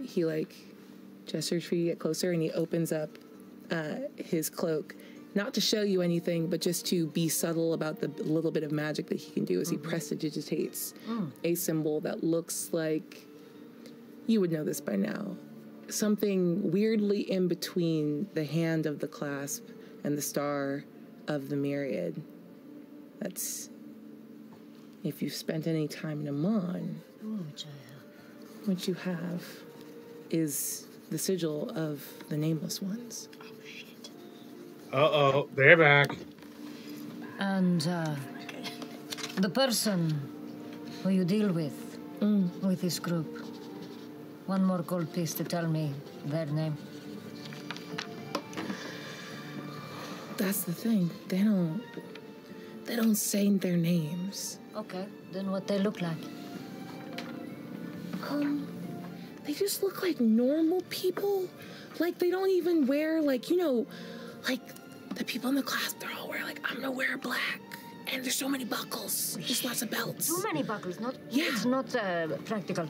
he gestures for you to get closer, and he opens up his cloak, not to show you anything, but just to be subtle about the little bit of magic that he can do as he prestidigitates a symbol that looks like, you would know this by now, something weirdly in between the hand of the clasp and the star of the myriad. That's, if you've spent any time in Amon, what you have is the sigil of the Nameless Ones. Uh-oh, they're back. And the person who you deal with this group, one more gold piece to tell me their name. That's the thing. They don't say their names. Okay, then what they look like? They just look like normal people. They don't even wear, the people in the class, they're all wear, I'm gonna wear black. And there's so many buckles. There's lots of belts. Too many buckles, Yeah. It's not practical.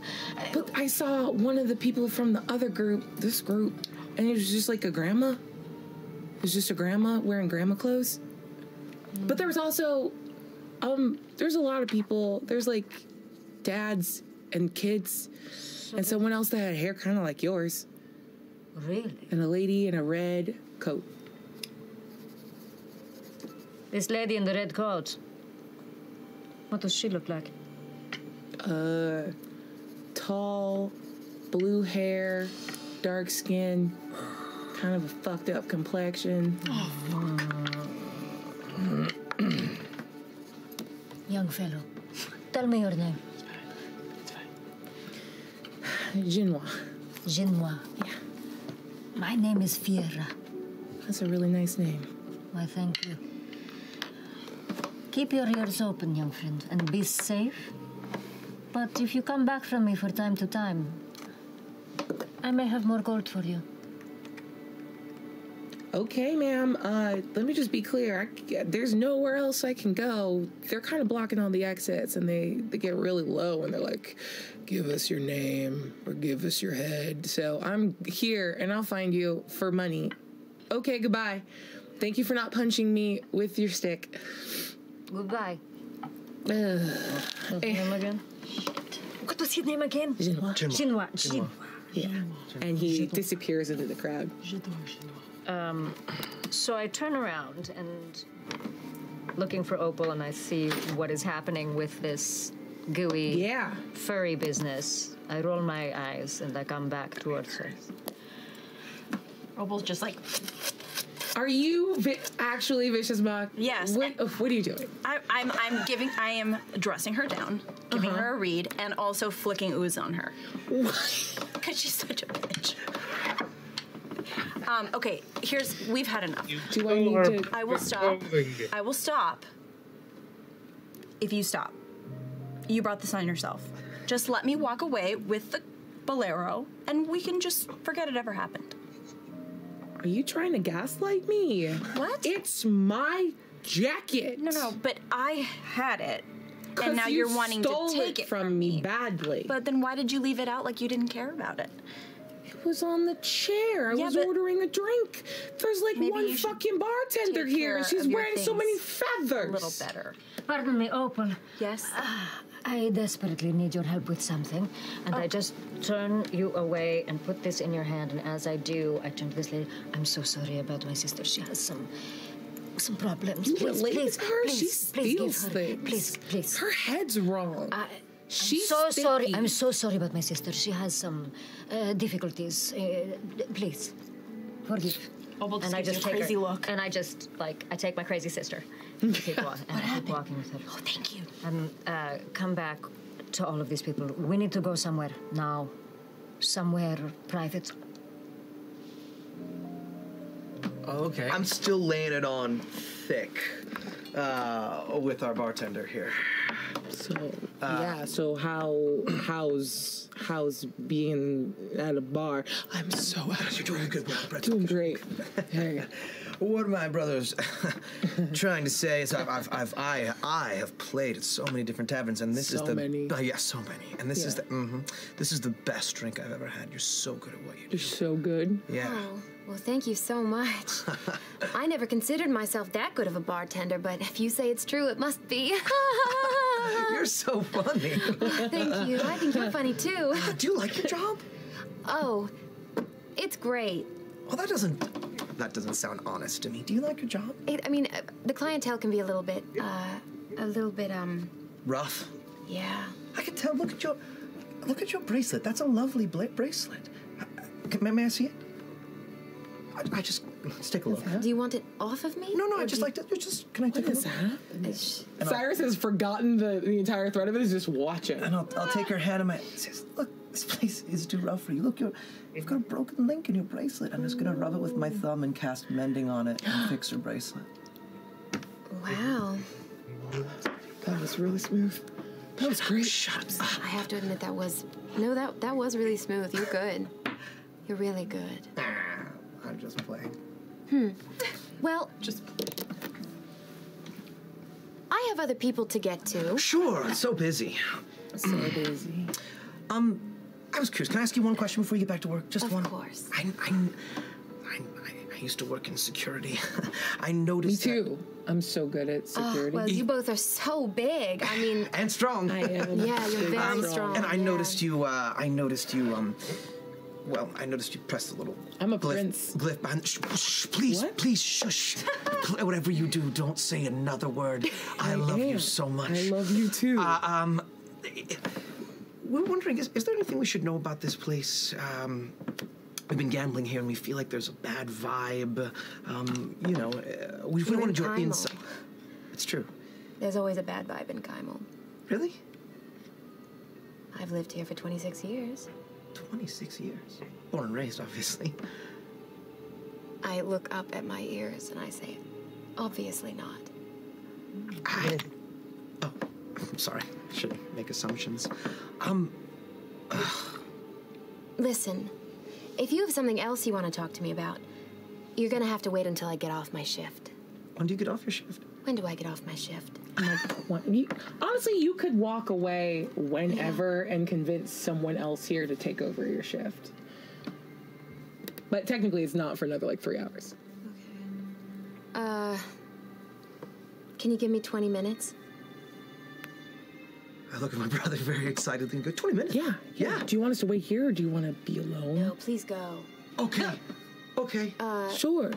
But I saw one of the people from the other group, this group, and it was just a grandma. It was just a grandma wearing grandma clothes. But there was also, there's a lot of people. There's dads and kids, and someone else that had hair kind of like yours. Really? And a lady in a red coat. This lady in the red coat. What does she look like? Tall, blue hair, dark skin, kind of a fucked up complexion. Young fellow, tell me your name. Jinwa. Jinwa. Yeah. My name is Fy'ra. That's a really nice name. Why, thank you. Keep your ears open, young friend, and be safe. But if you come back from me for time to time, I may have more gold for you. Okay, ma'am. Let me just be clear. There's nowhere else I can go. They're kind of blocking all the exits, and they get really low, and they're like, give us your name or give us your head. So I'm here, and I'll find you for money. Okay, goodbye. Thank you for not punching me with your stick. Goodbye. What's his name again? What was his name again? Jinhua. Yeah. And he disappears into the crowd. So I turn around and looking for Opal, and I see what is happening with this gooey, furry business. I roll my eyes and I come back towards her. Opal's just like, are you actually Vicious Mock? Yes. What are you doing? I am dressing her down, giving her a read, and also flicking ooze on her. Because she's such a bitch. Okay, we've had enough. I will stop. I will stop. If you stop. You brought this on yourself. Just let me walk away with the bolero, and we can just forget it ever happened. Are you trying to gaslight me? What? It's my jacket. No, but I had it. And now you're wanting to take it from me badly. But then why did you leave it out like you didn't care about it? It was on the chair. I was ordering a drink. There's like one fucking bartender here, and she's wearing so many feathers. A little better. Pardon me, Opal. Yes? I desperately need your help with something. And I just turn you away and put this in your hand. And as I do, I turn to this lady. I'm so sorry about my sister. She has some problems. You please, her. She steals steals things. Please. Her head's wrong. She's so sorry. I'm so sorry about my sister. She has some difficulties. Please, forgive. And I just take crazy look. And I just I take my crazy sister. Keep walking. And I keep walking with her. Oh, thank you. And come back to all of these people. We need to go somewhere now. Somewhere private. Oh, okay. I'm still laying it on thick with our bartender here. So how's being at a bar? I'm so out. You're doing good, Brett. Doing great. Hey. What my brother's trying to say is I have played at so many different taverns, and this is the many. So many, and this is the best drink I've ever had. You're so good at what you do. You're so good. Yeah. Oh, well, thank you so much. I never considered myself that good of a bartender, but if you say it's true, it must be. You're so funny. Thank you. I think you're funny too. Do you like your job? Oh, it's great. Well, that doesn't sound honest to me. Do you like your job? The clientele can be a little bit, rough. Yeah. I can tell. Look at your bracelet. That's a lovely bracelet. May I see it? Let's take a look. Do you want it off of me? No. I just like to. Can I take a look? Cyrus has forgotten the entire thread of it. He's just watching. And I'll take her hand and my says, "Look, this place is too rough for you. Look, you've got a broken link in your bracelet. I'm just gonna rub it with my thumb and cast mending on it and fix her bracelet." Wow. That was really smooth. That was great. Shut up. I have to admit that was really smooth. You're good. You're really good. I'm just playing. Well, I have other people to get to. Sure, it's so busy. So busy. I was curious. Can I ask you one question before you get back to work? Just one. Of course. I used to work in security. I noticed. Me too. I'm so good at security. Well, you both are so big. I mean, and strong. I am. Yeah, you're very strong. And I noticed you. I noticed you pressed the little. I'm a prince. Glyph behind. Please, shush. Whatever you do, don't say another word. I love you so much. I love you too. We're wondering, is there anything we should know about this place? We've been gambling here, and we feel like there's a bad vibe. We want to do it inside. It's true. There's always a bad vibe in Kymal. Really? I've lived here for 26 years. 26 years. Born and raised, obviously. I look up at my ears and I say, obviously not. Oh, I'm sorry. Shouldn't make assumptions. Listen, if you have something else you want to talk to me about, you're gonna have to wait until I get off my shift. When do you get off your shift? When do I get off my shift? Honestly, you could walk away whenever and convince someone else here to take over your shift. But technically, it's not for another, 3 hours. Okay. Can you give me 20 minutes? I look at my brother very excitedly and go, 20 minutes? Yeah. Do you want us to wait here, or do you want to be alone? No, please go. Okay. Okay. Sure.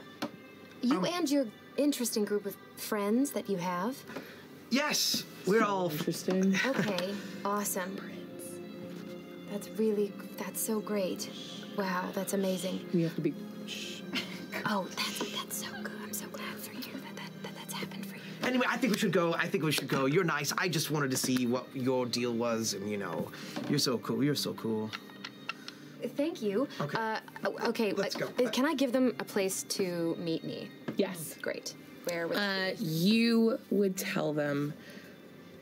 You and your interesting group of friends that you have. Yes, we're all interesting. Okay, awesome. That's so great. Wow, that's amazing. We have to be. Oh, that's so good. I'm so glad for you that's happened for you. Anyway, I think we should go. You're nice. I just wanted to see what your deal was, and you're so cool. You're so cool. Thank you. Okay. Okay. Let's go. Can I give them a place to meet me? Yes. Great. Where would you would tell them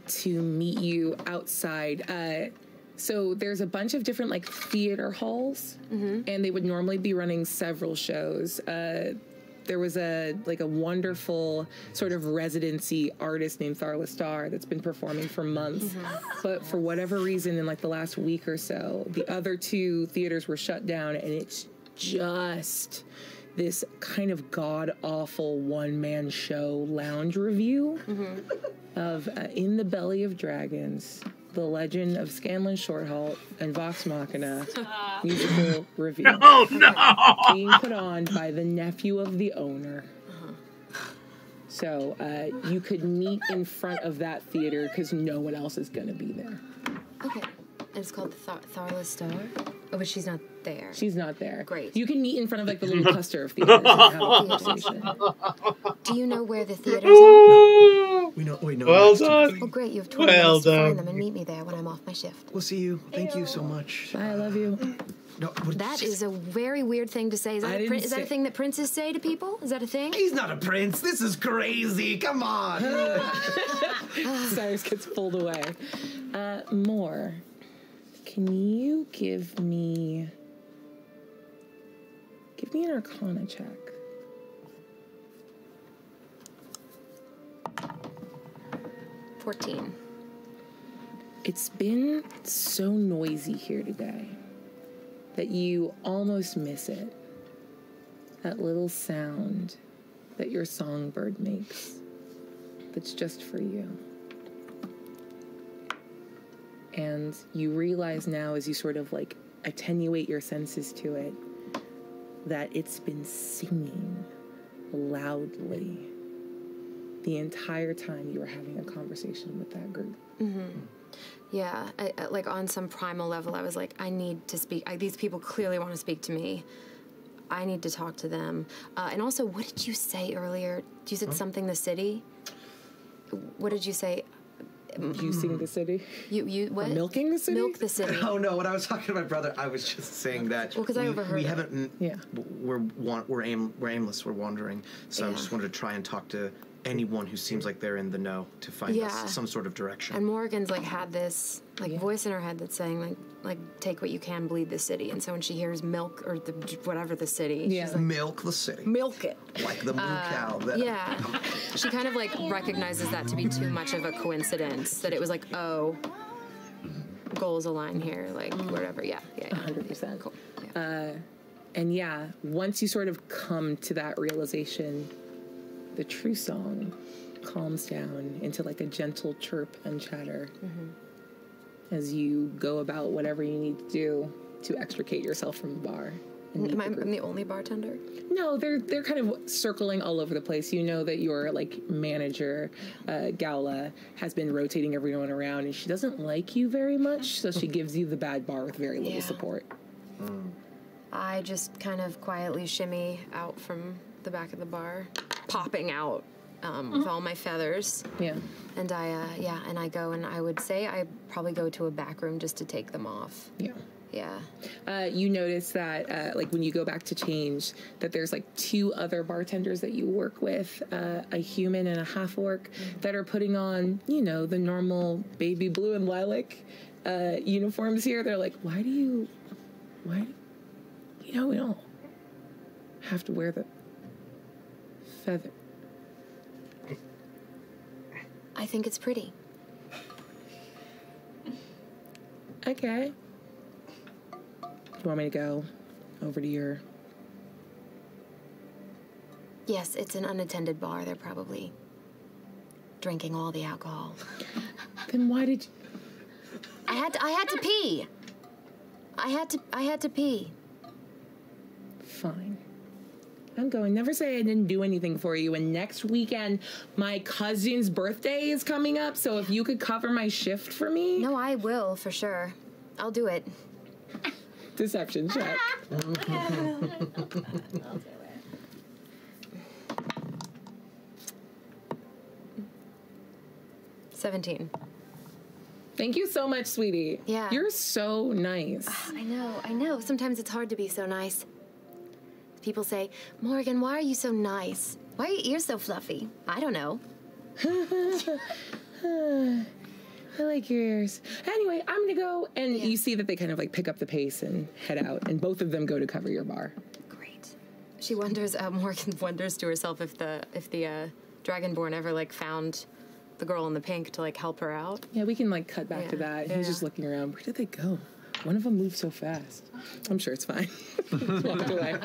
to meet you outside. So there's a bunch of different theater halls, and they would normally be running several shows. There was a wonderful sort of residency artist named Fy'ra Star that's been performing for months, but for whatever reason in the last week or so, the other 2 theaters were shut down, and it's just this kind of god-awful one-man show lounge review of In the Belly of Dragons, The Legend of Scanlan Shorthalt and Vox Machina musical review. Oh, no! Being put on by the nephew of the owner. So you could meet in front of that theater because no one else is going to be there. Okay. And it's called Fy'ra Star? Oh, but she's not there. She's not there. Great. You can meet in front of the little cluster of theaters and have a conversation. Do you know where the theaters are? We know. Well done. Oh, great. You have 20 minutes to find them and meet me there when I'm off my shift. We'll see you. Thank you so much. Bye, I love you. No, that is a very weird thing to say. Is that a thing that princes say to people? Is that a thing? He's not a prince. This is crazy. Come on. Cyrus gets pulled away. More. Can you give me an Arcana check? 14. It's been so noisy here today that you almost miss it. That little sound that your songbird makes that's just for you. And you realize now, as you sort of attenuate your senses to it, that it's been singing loudly the entire time you were having a conversation with that group. Yeah, I, on some primal level, I was like, I need to speak. These people clearly want to speak to me. I need to talk to them. And also, what did you say earlier? You said something the city? What did you say? Juicing the city? You what? Or milking the city? Milk the city. Oh no! When I was talking to my brother, I was just saying that. Well, because I overheard. We haven't. Yeah. We're aimless. We're wandering. So I just wanted to try and talk to anyone who seems like they're in the know to find us some sort of direction. And Morgan's had this voice in her head that's saying take what you can, bleed the city. And so when she hears milk or whatever the city, she's like, milk the city, milk it, like the blue cow. Yeah, she kind of recognizes that to be too much of a coincidence. That it was goals align here, whatever. Yeah. 100%. Cool. Yeah. And once you sort of come to that realization, the true song calms down into a gentle chirp and chatter as you go about whatever you need to do to extricate yourself from the bar. I'm the only bartender? No, they're kind of circling all over the place. You know that your manager, Gowla, has been rotating everyone around, and she doesn't like you very much, so she gives you the bad bar with very little support. I just kind of quietly shimmy out from the back of the bar, popping out with all my feathers. Yeah. And I go, and I would say I probably go to a back room just to take them off. Yeah. Yeah. You notice that, like, when you go back to change, that there's, like, 2 other bartenders that you work with, a human and a half-orc, that are putting on, you know, the normal baby blue and lilac uniforms here. They're like, why, you know, we don't have to wear the feather. I think it's pretty. Okay. You want me to go over to your... Yes, it's an unattended bar. They're probably drinking all the alcohol. Then why did you... I had to pee. I had to pee. Fine. I'm going. Never say I didn't do anything for you. And next weekend, my cousin's birthday is coming up, so if you could cover my shift for me... No, I will, for sure. I'll do it. Deception check. I'll do it. 17. Thank you so much, sweetie. Yeah. You're so nice. I know. Sometimes it's hard to be so nice. People say, Morgan, why are you so nice? Why are your ears so fluffy? I don't know. I like your ears. Anyway, I'm gonna go, and you see that they kind of like pick up the pace and head out, and both of them go to cover your bar. Great. She wonders, Morgan wonders to herself if the Dragonborn ever like found the girl in the pink to like help her out. Yeah, we can like cut back to that. He's just looking around. Where did they go? One of them moved so fast. I'm sure it's fine. Just walked away.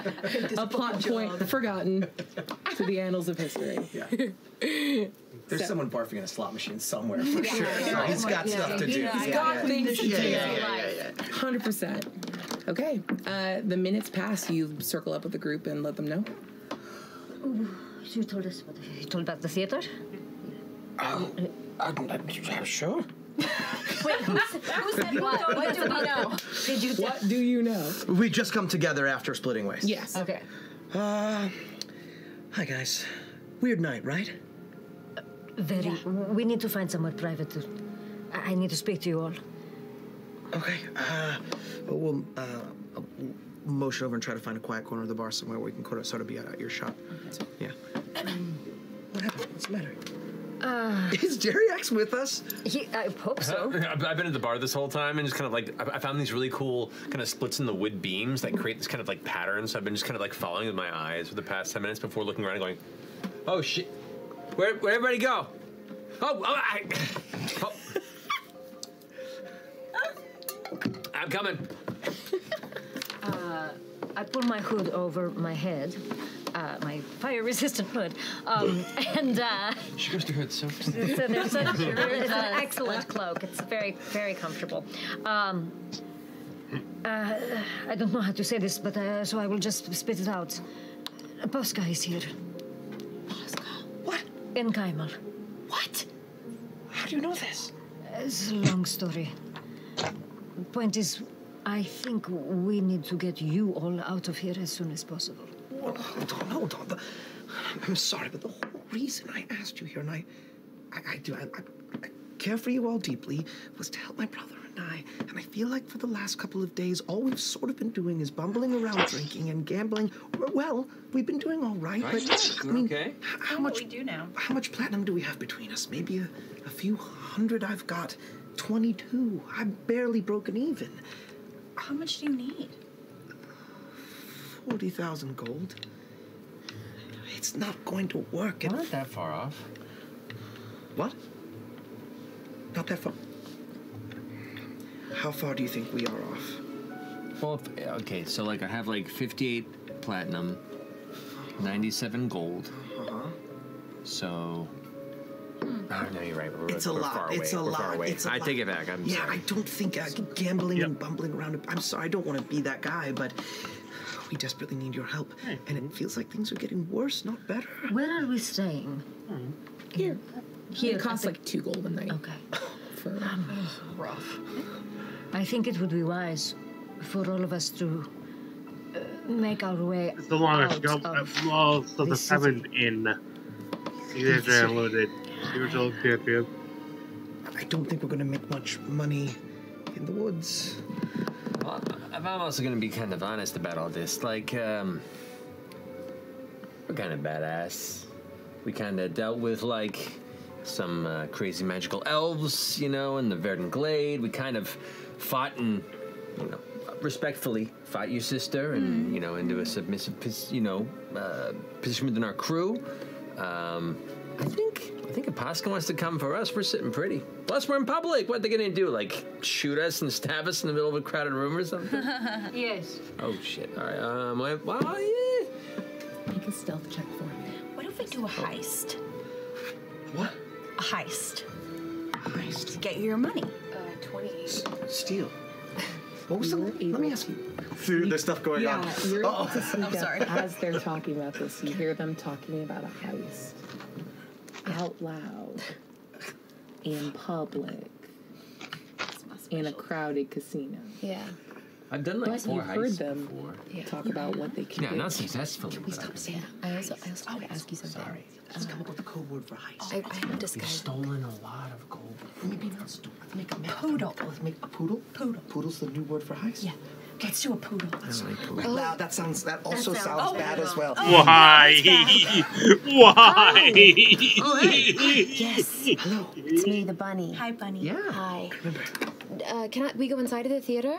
A plot point forgotten to the annals of history. Yeah. There's someone barfing in a slot machine somewhere for sure. So he's got stuff to do. He's got things to do. Yeah. 100%. Okay. The minutes pass. You circle up with the group and let them know. You told us what you told about the theater? Sure. Wait, who said what? What do we know? What do you know? We just come together after splitting ways. Yes. Okay. Hi, guys. Weird night, right? Very. We need to find somewhere private to... I need to speak to you all. Okay. We'll motion over and try to find a quiet corner of the bar somewhere where we can sort of be out of earshot. Yeah. What happened? What's the matter? Is Jerry X with us? I hope so. I've been at the bar this whole time and just kind of like, I found these really cool kind of splits in the wood beams that create this kind of like pattern. So I've been just kind of like following with my eyes for the past 10 minutes before looking around and going, oh shit, where'd everybody go? I'm coming. I pull my hood over my head, my fire-resistant hood, and She goes to hood so so there's it's an excellent cloak. It's very, very comfortable. I don't know how to say this, but so I will just spit it out. Bosca is here. Bosca? What? In Kymal. What? How do you know this? It's a long story. Point is, I think we need to get you all out of here as soon as possible. Well, hold on. I'm sorry, but the whole reason I asked you here, and I care for you all deeply, was to help my brother and I feel like for the last couple of days, all we've sort of been doing is bumbling around drinking and gambling. Well, we've been doing all right, but I mean, okay. How much we do now? How much platinum do we have between us? Maybe a few hundred. I've got 22. I'm barely broken even. How much do you need? 40,000 gold. It's not going to work. We're not that far off. What? Not that far. How far do you think we are off? Well, okay, so like I have like 58 platinum, 97 gold. So. Oh, no, you're right. It's a lot. It's a lot. I take it back. I'm sorry. I don't think gambling and bumbling around. I'm sorry. I don't want to be that guy, but we desperately need your help. And it feels like things are getting worse, not better. Where are we staying? Here. Here. It costs like 2 gold a night. Okay. For rough. I think it would be wise for all of us to make our way It's the longest jump of the 7 in Exandria Unlimited. Spiritual champion. I don't think we're going to make much money in the woods. Well, I'm also gonna be kind of honest about all this. Like, we're kind of badass. We kind of dealt with, like, some crazy magical elves, you know, in the Verdant Glade. We kind of fought and, you know, respectfully fought your sister and, you know, into a submissive, position within our crew. I think if Pascal wants to come for us, we're sitting pretty. Plus, we're in public. What are they gonna do? Like, shoot us and stab us in the middle of a crowded room or something? Yes. Oh, shit. All right. Well, yeah. Make a stealth check for me. What if we do a heist? What? A heist. Heist. To get you your money. 28. Steal. What was the? Let me ask you. There's stuff going on. Yeah, you're able to sneak I'm sorry. up as they're talking about this. You hear them talking about a heist out loud in public in a crowded casino. Yeah. I've done like But 4 you've heard heists them before. talk about what they can Yeah, do. not successfully. Please stop saying that. I also want to ask you something. Sorry. Let's come up with a code word for heist. I have a You've disguise. stolen a lot of gold. Maybe not stolen. Let's make a Poodle. Let's make a poodle. Poodle. Poodle's the new word for heist. Yeah. Let's do a poodle. Wow, that also sounds bad as well. Why? Why? Yes. Hello. It's me, the bunny. Hi, bunny. Yeah. Hi. Remember. Can we go inside of the theater?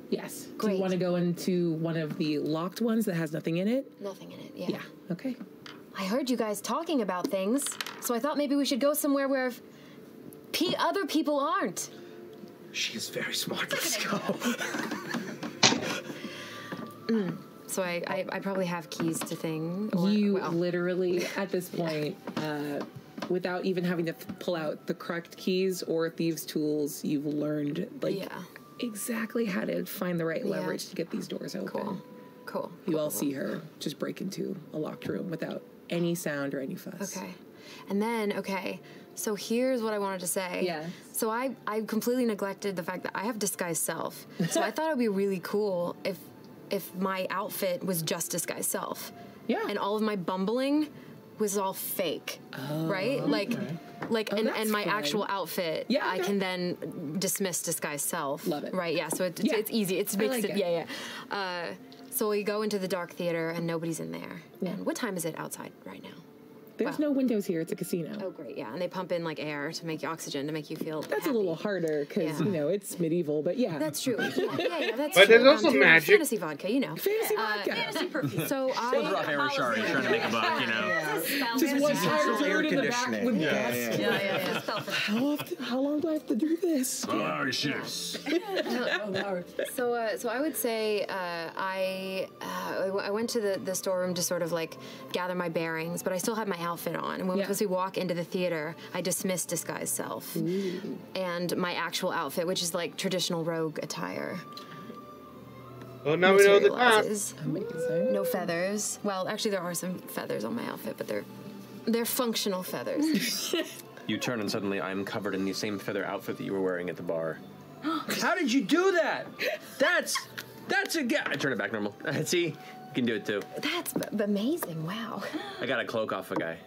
Yes. Do Great. you want to go into one of the locked ones that has nothing in it? Nothing in it. Yeah. Okay. I heard you guys talking about things, so I thought maybe we should go somewhere where other people aren't. She is very smart. Let's go. So I probably have keys to things. Or, You well, literally, at this point, without even having to pull out the correct keys or thieves' tools, you've learned exactly how to find the right leverage to get these doors open. Cool. You all see her just break into a locked room without any sound or any fuss. Okay. And then, so here's what I wanted to say. Yeah. So I completely neglected the fact that I have disguised self. So I thought it would be really cool if my outfit was just disguised self. Yeah. And all of my bumbling was all fake. Right? And that's my fun. actual outfit, Yeah, I okay. can then dismiss disguised self. Love it. Right, yeah. So it's Yeah. easy. It's I mixed like it. it. Yeah. So we go into the dark theater and nobody's in there. Yeah. And what time is it outside right now? There's Wow. no windows here. It's a casino. Oh, great, yeah. And they pump in, like, air to make you oxygen, to make you feel That's happy. a little harder because, Yeah. it's medieval, but yeah. That's true. Yeah, that's But true. there's also magic. Fantasy vodka, you know. Fantasy vodka. Fantasy perfume. So Rough Irish Shari trying to make a buck, you know. Just one tire Air turd in the back conditioning. with Yeah, gas. Yeah. How long do I have to do this? Oh, shit. So I would say I went to the storeroom to sort of like gather my bearings, but I still had my outfit on. And as we walk into the theater, I dismissed disguised self and my actual outfit, which is like traditional rogue attire. Well, now we know the path. Materializes. Amazing. No feathers. Well, actually, there are some feathers on my outfit, but they're functional feathers. You turn and suddenly I'm covered in the same feather outfit that you were wearing at the bar. How did you do that? That's a guy. I turn it back normal. See, you can do it too. That's amazing! Wow. I got a cloak off a guy.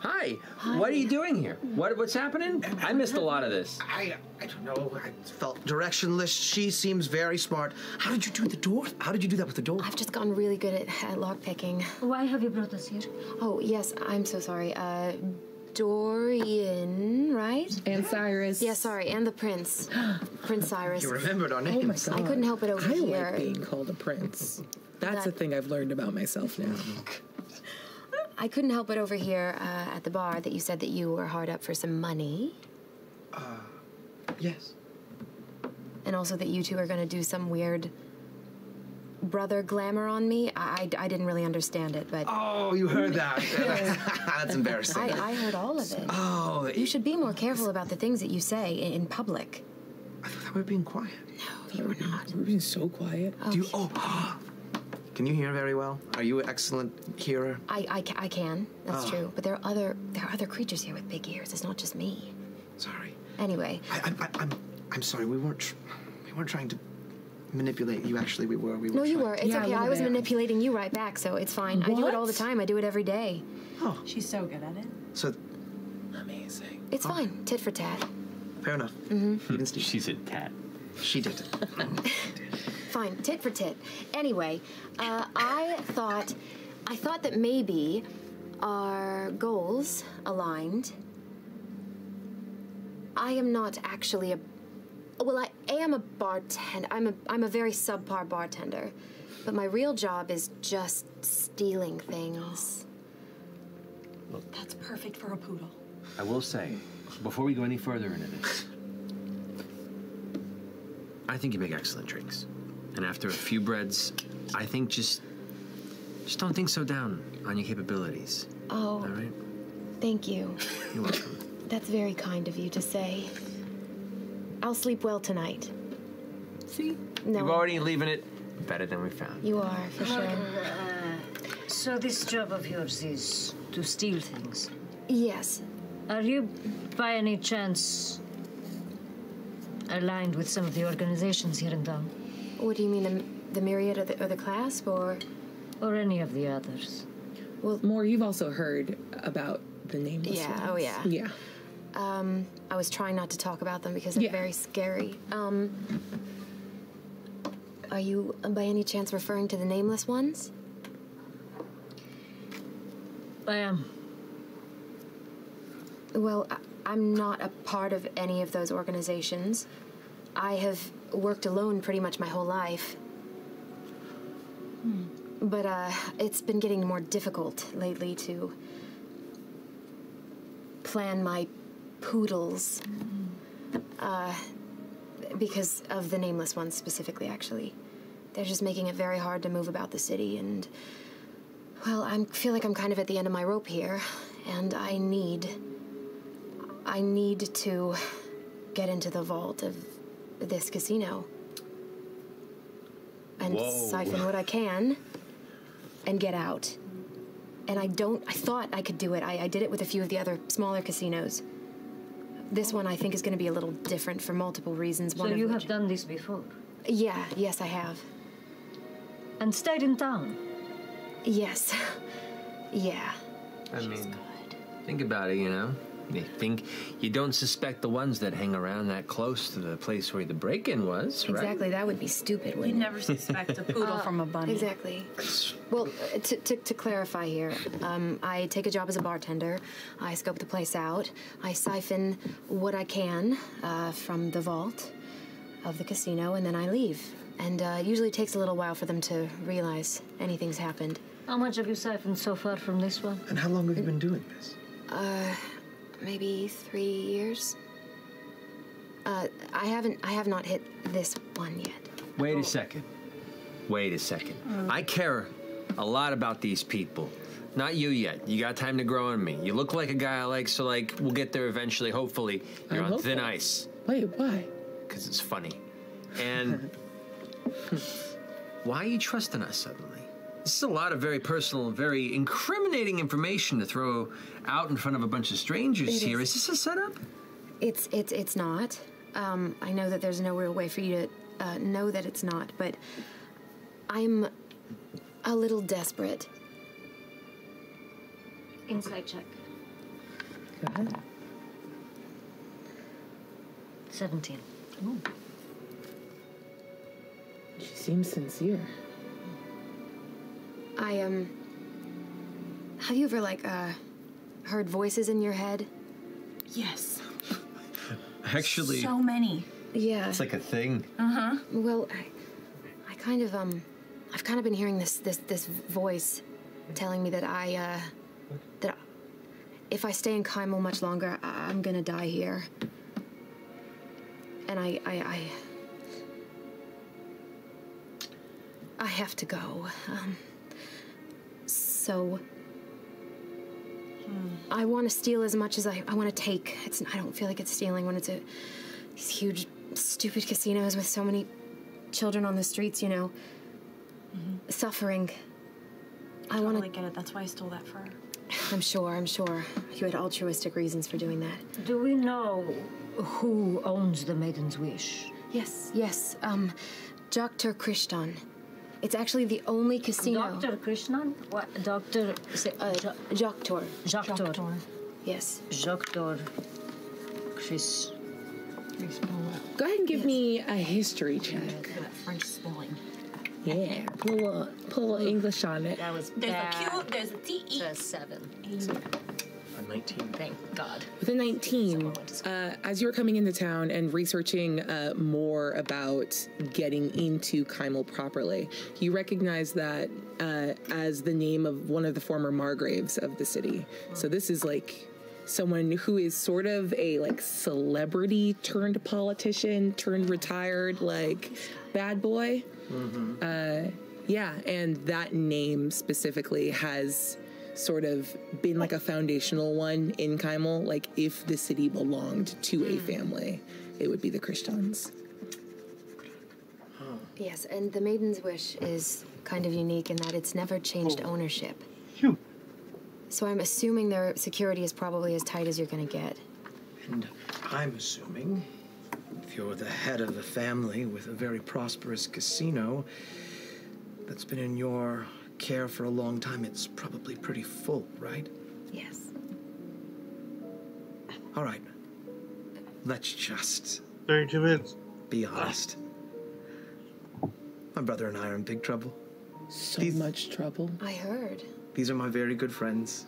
Hi. What are you doing here? What's happening? I missed a lot of this. I don't know. I felt directionless. She seems very smart. How did you do the door? How did you do that with the door? I've just gotten really good at lockpicking. Why have you brought us here? Oh yes, I'm so sorry. Dorian, right? And Cyrus. Yeah, sorry, and the prince, Prince Cyrus. You remembered our Oh my names. god. I couldn't help it over I here. like being called a prince. That's a That- thing I've learned about myself now. I couldn't help it over here at the bar that you said that you were hard up for some money, Yes. and also that you two are going to do some weird brother glamour on me. I didn't really understand it, but Oh, you heard that. That's embarrassing. I heard all of it. Oh, You should be more careful about the things that you say in public. I thought we were being quiet. You were not. We're being so quiet. Do you? Oh. Can you hear very well? Are you an excellent hearer? I can. That's true. But there are other creatures here with big ears. It's not just me. Sorry. Anyway, I'm sorry. We weren't trying to manipulate you. Actually, we were. no, you trying- were. It's Yeah, a okay. little I was bit. manipulating you right back, so it's fine. I do it all the What? time. I do it every day. Oh, She's so good at it. so Amazing. It's fine. Tit for tat. fair enough. You didn't steal. She's a tat. She did. Fine, tit for tit. Anyway, I thought that maybe our goals aligned. I am not actually I am a bartender. I'm a very subpar bartender, but my real job is just stealing things. That's perfect for a poodle. I will say, before we go any further into this, I think you make excellent drinks. And after a few breads, I think just don't think so down on your capabilities. Oh. All right? Thank you. You're welcome. That's very kind of you to say. I'll sleep well tonight. See? No. You're already leaving it better than we found. You are, for sure. So this job of yours is to steal things? Yes. Are you, by any chance, aligned with some of the organizations here in town? What do you mean, the Myriad or the Clasp, or any of the others? Well, more, you've also heard about the nameless ones. Oh yeah. Yeah. I was trying not to talk about them because they're very scary. Are you, by any chance, referring to the nameless ones? I am. Well, I'm not a part of any of those organizations. I have worked alone pretty much my whole life. But it's been getting more difficult lately to plan my poodles. Because of the nameless ones specifically, actually. They're just making it very hard to move about the city, and well, I feel like I'm kind of at the end of my rope here, and I need to get into the vault of this casino and siphon what I can and get out. And I thought I could do it. I did it with a few of the other smaller casinos. This one I think is going to be a little different for multiple reasons. So you have done this before? Yeah, yes, I have. And stayed in town? Yes. Yeah. I mean, think about it, you know? You don't suspect the ones that hang around that close to the place where the break-in was, right? Exactly, that would be stupid, wouldn't it? You'd never suspect a poodle from a bunny. Exactly. Well, to clarify here, I take a job as a bartender. I scope the place out. I siphon what I can from the vault of the casino, and then I leave. And it usually takes a little while for them to realize anything's happened. How much have you siphoned so far from this one? And how long have you been doing this? Maybe 3 years. I have not hit this one yet. Wait a second. I care a lot about these people. Not you yet. You got time to grow on me. You look like a guy I like, so we'll get there eventually, hopefully. You're on thin ice. Wait, why? Because it's funny. And why are you trusting us suddenly? This is a lot of very personal, very incriminating information to throw out in front of a bunch of strangers here. Is this a setup? It's not. I know that there's no real way for you to know that it's not, but I'm a little desperate. Insight check. Go ahead. 17. Ooh. She seems sincere. Have you ever, heard voices in your head? Yes. Actually. So many. Yeah. It's like a thing. Uh-huh. Well, I've kind of been hearing this voice telling me that that if I stay in Kymal much longer, I'm gonna die here. And I have to go. So I want to steal as much as I want to take. I don't feel like it's stealing when it's these huge, stupid casinos with so many children on the streets, you know, suffering. I want to get it. That's why I stole that fur. I'm sure. You had altruistic reasons for doing that. Do we know who owns the Maiden's Wish? Yes. Dr. Krishnan. It's actually the only casino. Dr. Krishnan? What? Dr. Joktor. Joktor. Yes. Joktor. Chris. Go ahead and give me a history check. French spelling. Yeah, pull a little English on it. That was There's bad. a Q, there's a T-E. It's a 7. A 19. Thank God. With a 19, as you were coming into town and researching more about getting into Kymal properly, you recognize that as the name of one of the former Margraves of the city. So this is like someone who is sort of a like celebrity turned politician turned retired like bad boy. Yeah, and that name specifically has sort of been like a foundational one in Kymal. Like if the city belonged to a family, it would be the Christians. Yes, and the Maiden's Wish is kind of unique in that it's never changed ownership. Phew. So I'm assuming their security is probably as tight as you're going to get. And I'm assuming if you're the head of a family with a very prosperous casino that's been in your care for a long time, it's probably pretty full, right? Yes. All right. Let's just 32 minutes. be honest. My brother and I are in big trouble. So much trouble. I heard. These are my very good friends.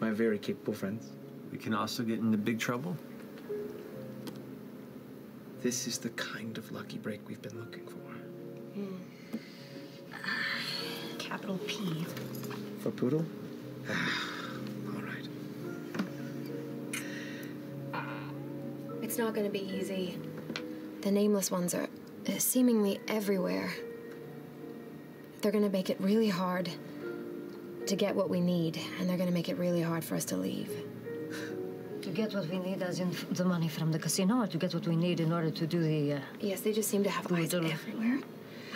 My very capable friends. We can also get into big trouble. This is the kind of lucky break we've been looking for. Capital P. For Poodle? All right. It's not going to be easy. The Nameless Ones are seemingly everywhere. They're going to make it really hard to get what we need, and they're going to make it really hard for us to leave. To get what we need, as in the money from the casino, or to get what we need in order to do the... Yes, they just seem to have eyes Poodle. everywhere.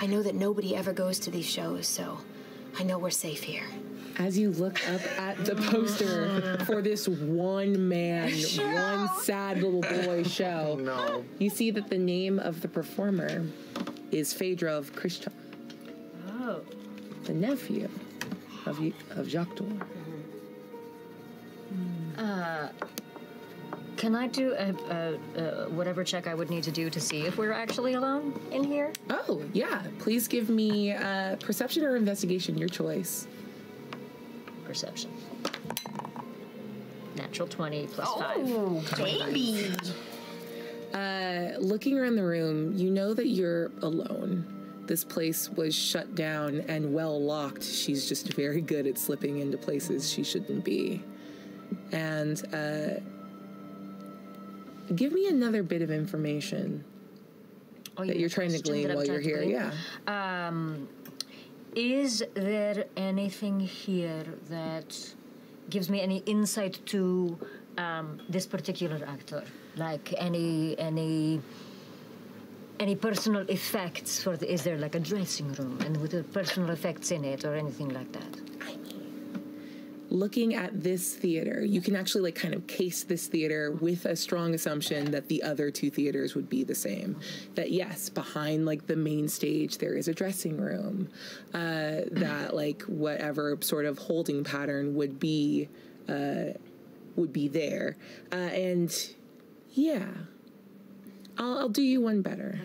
I know that nobody ever goes to these shows, so I know we're safe here. As you look up at the poster for this one man, one sad little boy show, No. you see that the name of the performer is Fy'ra of Christian, Oh. the nephew of Jacques d'Or. Can I do whatever check I would need to do to see if we're actually alone in here? Oh, yeah. Please give me perception or investigation, your choice. Perception. Natural 20 plus 5. Oh, baby. Looking around the room, you know that you're alone. This place was shut down and well locked. She's just very good at slipping into places she shouldn't be. And give me another bit of information that you're trying to glean while you're here. Yeah. Is there anything here that gives me any insight to this particular actor? Like any personal effects for is there like a dressing room and with the personal effects in it or anything like that? Looking at this theater, you can actually like kind of case this theater with a strong assumption that the other two theaters would be the same. That yes, behind like the main stage, there is a dressing room. That like whatever sort of holding pattern would be there. And yeah, I'll do you one better.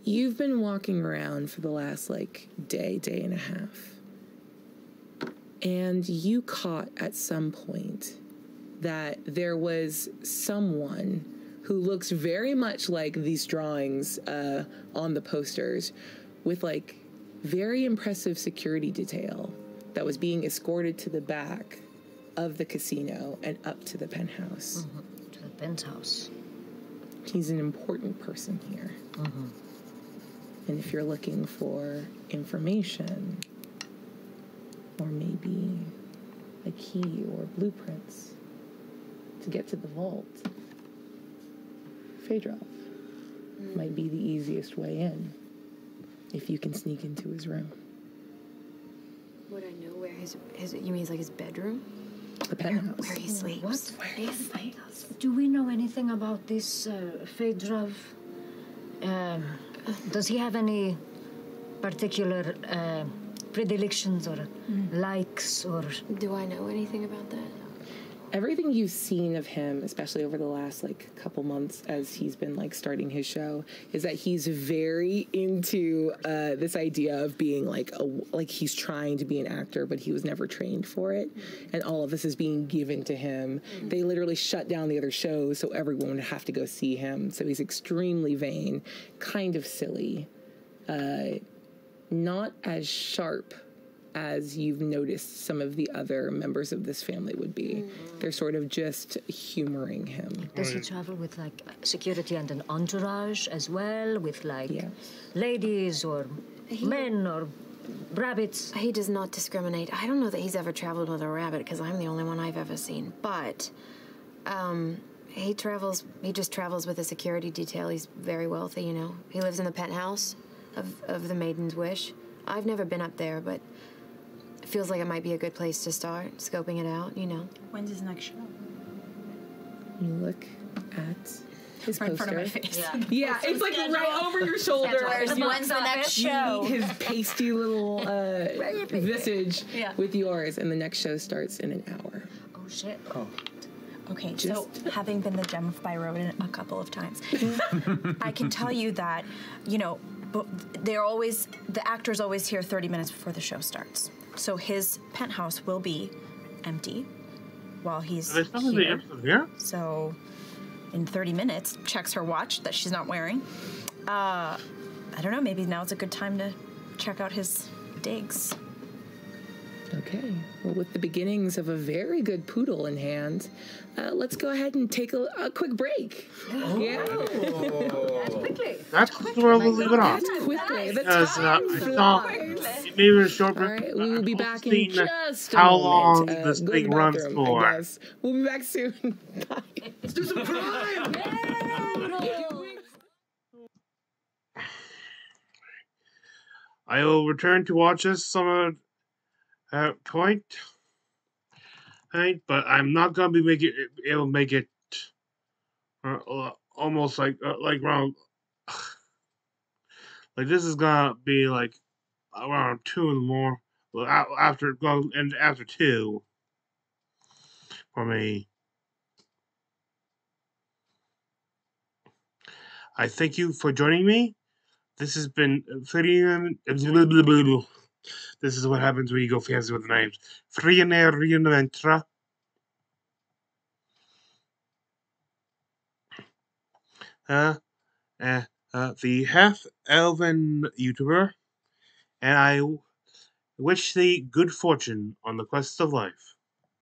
You've been walking around for the last like day and a half. And you caught at some point that there was someone who looks very much like these drawings on the posters with like very impressive security detail that was being escorted to the back of the casino and up to the penthouse. Mm-hmm. To the penthouse. He's an important person here. Mm-hmm. And if you're looking for information, or maybe a key or blueprints to get to the vault, Fy'ra might be the easiest way in, if you can sneak into his room. Would I know where his you mean like his bedroom? The penthouse. Where he sleeps. What? Where he sleeps. Do we know anything about this Fy'ra? Does he have any particular predilections or likes or... Do I know anything about that? everything you've seen of him, especially over the last like couple months as he's been like starting his show, is that he's very into this idea of being like he's trying to be an actor, but he was never trained for it, and all of this is being given to him. They literally shut down the other shows so everyone would have to go see him. So he's extremely vain, kind of silly, not as sharp as you've noticed some of the other members of this family would be. They're sort of just humoring him. Does he travel with like security and an entourage as well, with like ladies or men or rabbits? He does not discriminate. I don't know that he's ever traveled with a rabbit because I'm the only one I've ever seen. But he just travels with a security detail. He's very wealthy, you know. He lives in the penthouse of the Maiden's Wish. I've never been up there, but it feels like it might be a good place to start, scoping it out, you know. When's his next show? You look at his right poster. in front of my face. Yeah, it's like right over your shoulder. When's the next show? His pasty little visage with yours, and the next show starts in an hour. Oh, shit. Oh. Okay, so having been the gem of Fy'ra a couple of times, I can tell you that, you know, the actor's always here 30 minutes before the show starts. So his penthouse will be empty while he's here. So in 30 minutes, checks her watch that she's not wearing. I don't know, maybe now's a good time to check out his digs. Okay, well, with the beginnings of a very good poodle in hand, let's go ahead and take a quick break. Yeah. Quickly. That's where we'll leave it off. That's quickly. The Because time I thought maybe a short break. All right, we will be back in just a how moment. long this Go to thing the runs bathroom, for. I guess. We'll be back soon. Bye. Let's do some crime! I will return to watch this some point. Right, but I'm not gonna be able to make it almost like around like this is gonna be like around 2 in the morning. Well, after 2 for me. I thank you for joining me. This has been This is what happens when you go fancy with the names. Fy'ra Unlimited. The half-elven YouTuber, and I wish thee good fortune on the quest of life.